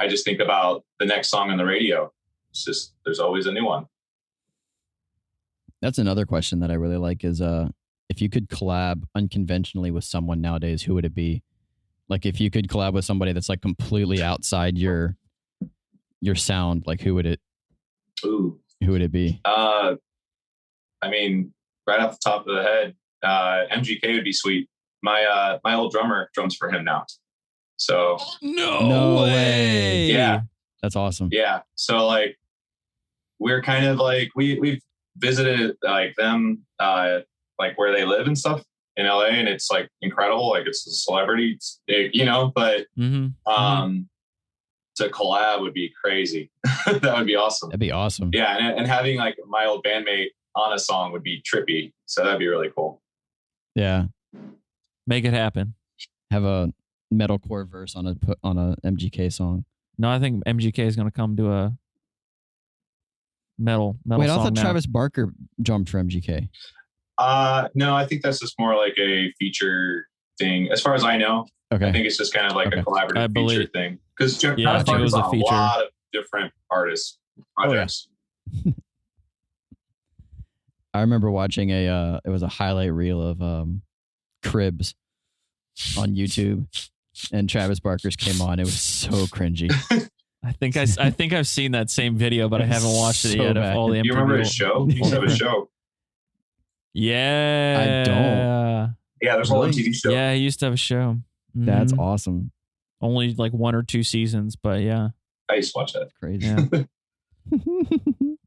just think about the next song on the radio. It's just, there's always a new one. That's another question that I really like is if you could collab unconventionally with someone nowadays, who would it be? Like, if you could collab with somebody that's like completely outside your sound, like who would it be? I mean, right off the top of the head, MGK would be sweet. My old drummer drums for him now. So no way. Yeah. That's awesome. Yeah. So like, we're kind of like, we've visited like them, like where they live and stuff in LA, and it's like incredible. Like, it's a celebrity, it's big, you know, but to collab would be crazy. That would be awesome. That'd be awesome. Yeah. And having like my old bandmate on a song would be trippy. So that'd be really cool. Yeah. Make it happen. Have a metalcore verse on a MGK song. No, I think MGK is going to come to a metal Wait, song I thought now. Travis Barker jumped for MGK. No, I think that's just more like a feature thing. As far as I know, I think it's just kind of like a collaborative feature thing. Because Travis Barker's on a lot of different artists projects. Oh, yeah. I remember watching it was a highlight reel of Cribs on YouTube, and Travis Barker's came on. It was so cringy. I think I've seen that same video, but I haven't watched it yet. Of all the you remember his show? He used to have a show. Yeah, I don't. Yeah, there's a whole TV show. Yeah, he used to have a show. Mm-hmm. That's awesome. Only like 1 or 2 seasons, but yeah. I used to watch that. Crazy. Yeah.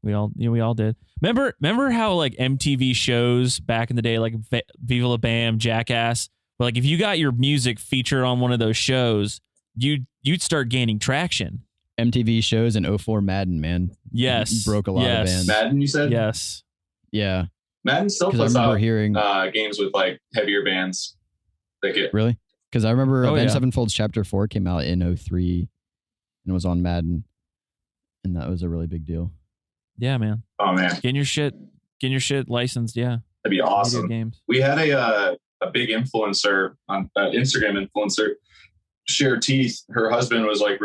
we all did. Remember how like MTV shows back in the day, like Viva La Bam, Jackass, But like if you got your music featured on one of those shows, you'd start gaining traction. MTV shows and 04 Madden, man. Yes. Broke a lot of bands. Madden, you said? Yes. Yeah. Madden still puts out games with like heavier bands. Really? Because I remember Avenged Sevenfold's Chapter 4 came out in 03 and was on Madden. And that was a really big deal. Yeah, man. Oh, man. Getting your shit licensed, yeah. That'd be awesome. Video games. We had a big influencer, on Instagram influencer, Share Teeth. Her husband was like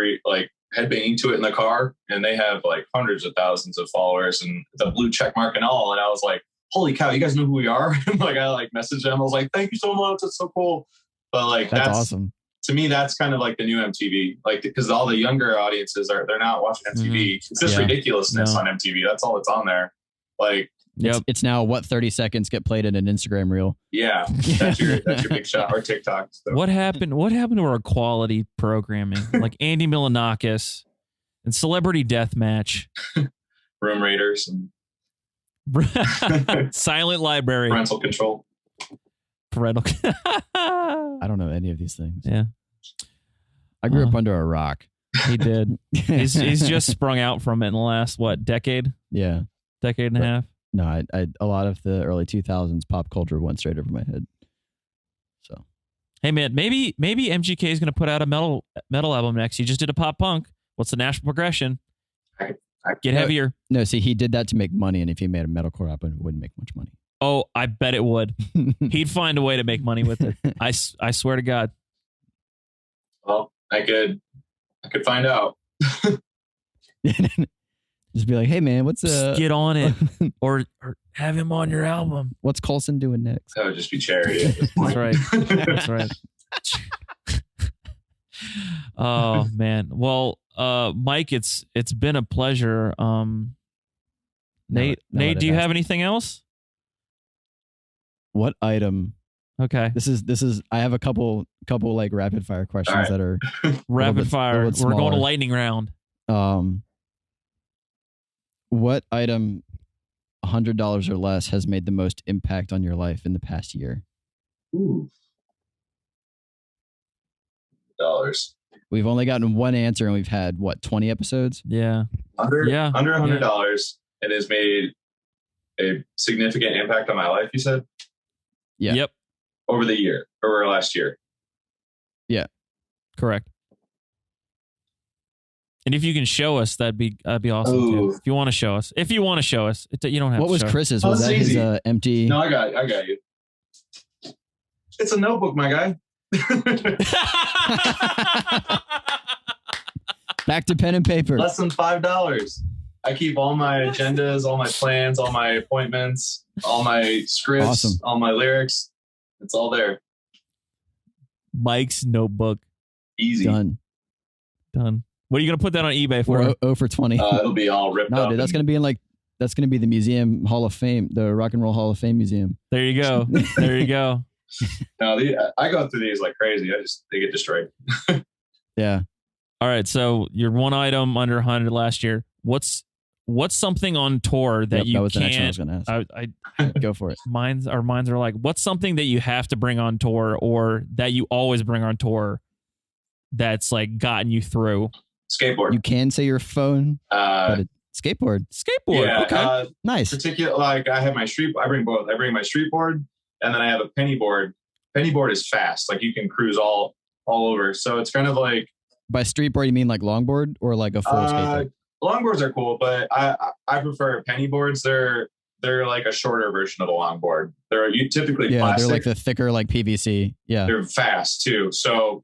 headbanging to it in the car, and they have like hundreds of thousands of followers and the blue check mark and all. And I was like, holy cow, you guys know who we are? I messaged them. I was like, thank you so much. It's so cool. But like, that's awesome. To me, that's kind of like the new MTV, like, because all the younger audiences they're not watching MTV. Mm-hmm. It's just ridiculousness on MTV. That's all that's on there. Like, it's now what 30 seconds get played in an Instagram reel. Yeah, that's your big shot, or TikTok. So. What happened to our quality programming, like Andy Milonakis and Celebrity Deathmatch, Room Raiders, and Silent Library, Parental Control. I don't know any of these things. Yeah, I grew up under a rock. He did. he's just sprung out from it in the last decade? Yeah, decade and a half. No, I a lot of the early 2000s pop culture went straight over my head. So, hey man, maybe MGK is going to put out a metal album next. He just did a pop punk. What's the natural progression? Get heavier. No, see, he did that to make money, and if he made a metalcore album, it wouldn't make much money. Oh, I bet it would. He'd find a way to make money with it. I swear to God. Well, I could find out. Just be like, hey man, what's get on it, or have him on your album. What's Coulson doing next? That would just be charity at this That's point. right. That's right. Oh man. Well, Mike, it's been a pleasure. Nate, do you have anything else? What item? Okay. This is. I have a couple like rapid fire questions that are rapid fire. We're going to lightning round. What item, $100 or less, has made the most impact on your life in the past year? Ooh. $100. We've only gotten one answer, and we've had 20 episodes? Yeah. Under $100, it has made a significant impact on my life, you said? Yeah. Yep. Over last year. Yeah. Correct. And if you can show us, that'd be awesome too. If you want to show us, you don't have. What was Chris's? Was that his empty? No, I got you. It's a notebook, my guy. Back to pen and paper. Less than $5. I keep all my agendas, all my plans, all my appointments, all my scripts, all my lyrics. It's all there. Mike's notebook. Easy. Done. What are you going to put that on eBay for? 0 for 20. It'll be all ripped up. No, dude, that's going to be the Museum Hall of Fame, the Rock and Roll Hall of Fame Museum. There you go. No, I go through these like crazy. They get destroyed. Yeah. All right. So your one item under 100 last year. What's something on tour that you that was can't? The next one I was going to ask. Go for it. Minds are like, what's something that you have to bring on tour, or that you always bring on tour, that's like gotten you through? Skateboard. You can say your phone, but skateboard. Yeah, okay. Nice. Particular, like I have my street. I bring both. I bring my street board, and then I have a penny board. Penny board is fast. Like you can cruise all over. So it's kind of like. By street board, you mean like longboard or like a full skateboard? Longboards are cool, but I prefer penny boards. They're like a shorter version of a longboard. They're typically plastic. They're like the thicker like PVC. Yeah, they're fast too. So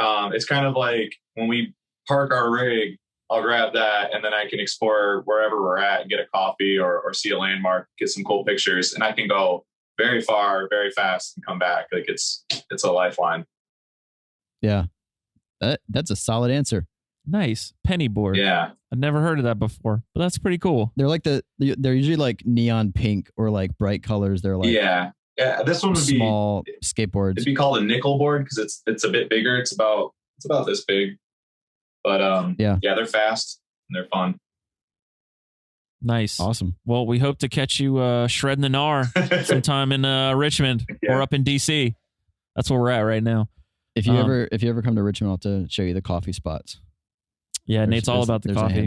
it's kind of like when we park our rig, I'll grab that and then I can explore wherever we're at and get a coffee or see a landmark, get some cool pictures, and I can go very far, very fast and come back. Like it's a lifeline. Yeah, that's a solid answer. Nice. Penny board. Yeah. I've never heard of that before, but that's pretty cool. They're like they're usually like neon pink or like bright colors. They're like yeah. This one would be small skateboards. It'd be called a nickel board because it's a bit bigger. It's about this big, but they're fast and they're fun. Nice. Awesome. Well, we hope to catch you shredding the gnar sometime in Richmond or up in DC. That's where we're at right now. If you ever come to Richmond, I'll have to show you the coffee spots. Yeah, Nate's all about the coffee.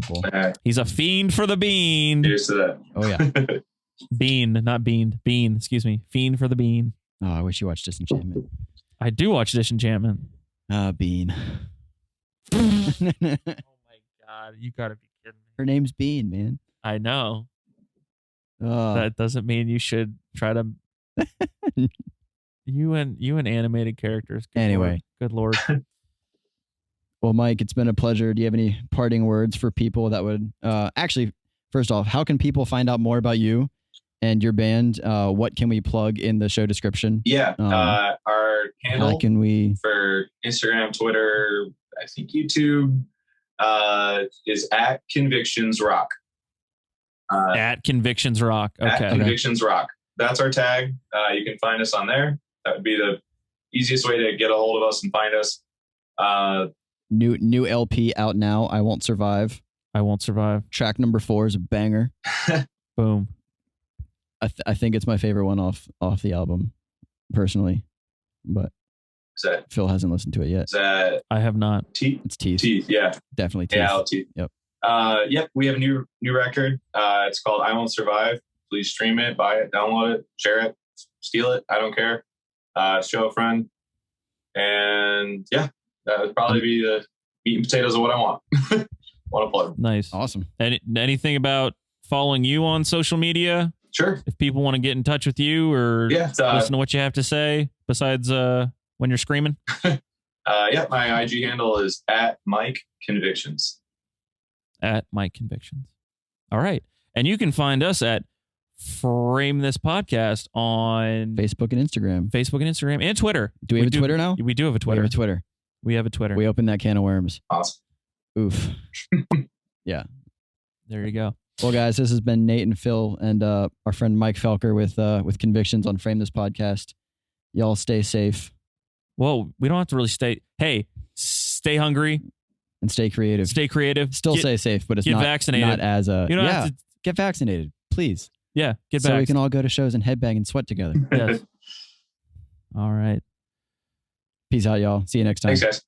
He's a fiend for the bean. Here's to that. Oh yeah. Bean, not bean. Bean, excuse me. Fiend for the bean. Oh, I wish you watched Disenchantment. I do watch Disenchantment. Bean. Oh my God, you gotta be kidding me. Her name's Bean, man. I know. That doesn't mean you should try to. you and animated characters. Good Lord. Well, Mike, it's been a pleasure. Do you have any parting words for people that would actually? First off, how can people find out more about you and your band? What can we plug in the show description? Yeah, our handle how can we for Instagram, Twitter, I think YouTube is at Convictions Rock. At Convictions Rock. Okay. At Convictions Rock. That's our tag. You can find us on there. That would be the easiest way to get a hold of us and find us. New LP out now. I Won't Survive. I Won't Survive. Track number 4 is a banger. Boom. I think it's my favorite one off the album, personally. But Phil hasn't listened to it yet. I have not. Teeth? It's Teeth. Teeth, yeah. Definitely Teeth. Yeah, Teeth. Yep. Yep, we have a new record. It's called I Won't Survive. Please stream it, buy it, download it, share it, steal it. I don't care. Show a friend. And yeah, that would probably be the meat and potatoes of what I want. Want to plug. Nice. Awesome. Anything about following you on social media? Sure. If people want to get in touch with you or listen to what you have to say besides when you're screaming? Yeah, my IG handle is at Mike Convictions. At Mike Convictions. All right. And you can find us at Frame This Podcast on Facebook and Instagram. And Twitter. Do we have a Twitter now? We do have a Twitter. We have a Twitter. We opened that can of worms. Awesome. Oof. Yeah. There you go. Well, guys, this has been Nate and Phil and our friend Mike Felker with Convictions on Frame This Podcast. Y'all stay safe. Well, we don't have to really stay. Hey, stay hungry. And stay creative. Still stay safe, but it's get not vaccinated. Not as a you don't have to get vaccinated, please. Yeah, get so vaxxed. we can all go to shows and headbang and sweat together. Yes. All right. Peace out, y'all. See you next time. Thanks, guys.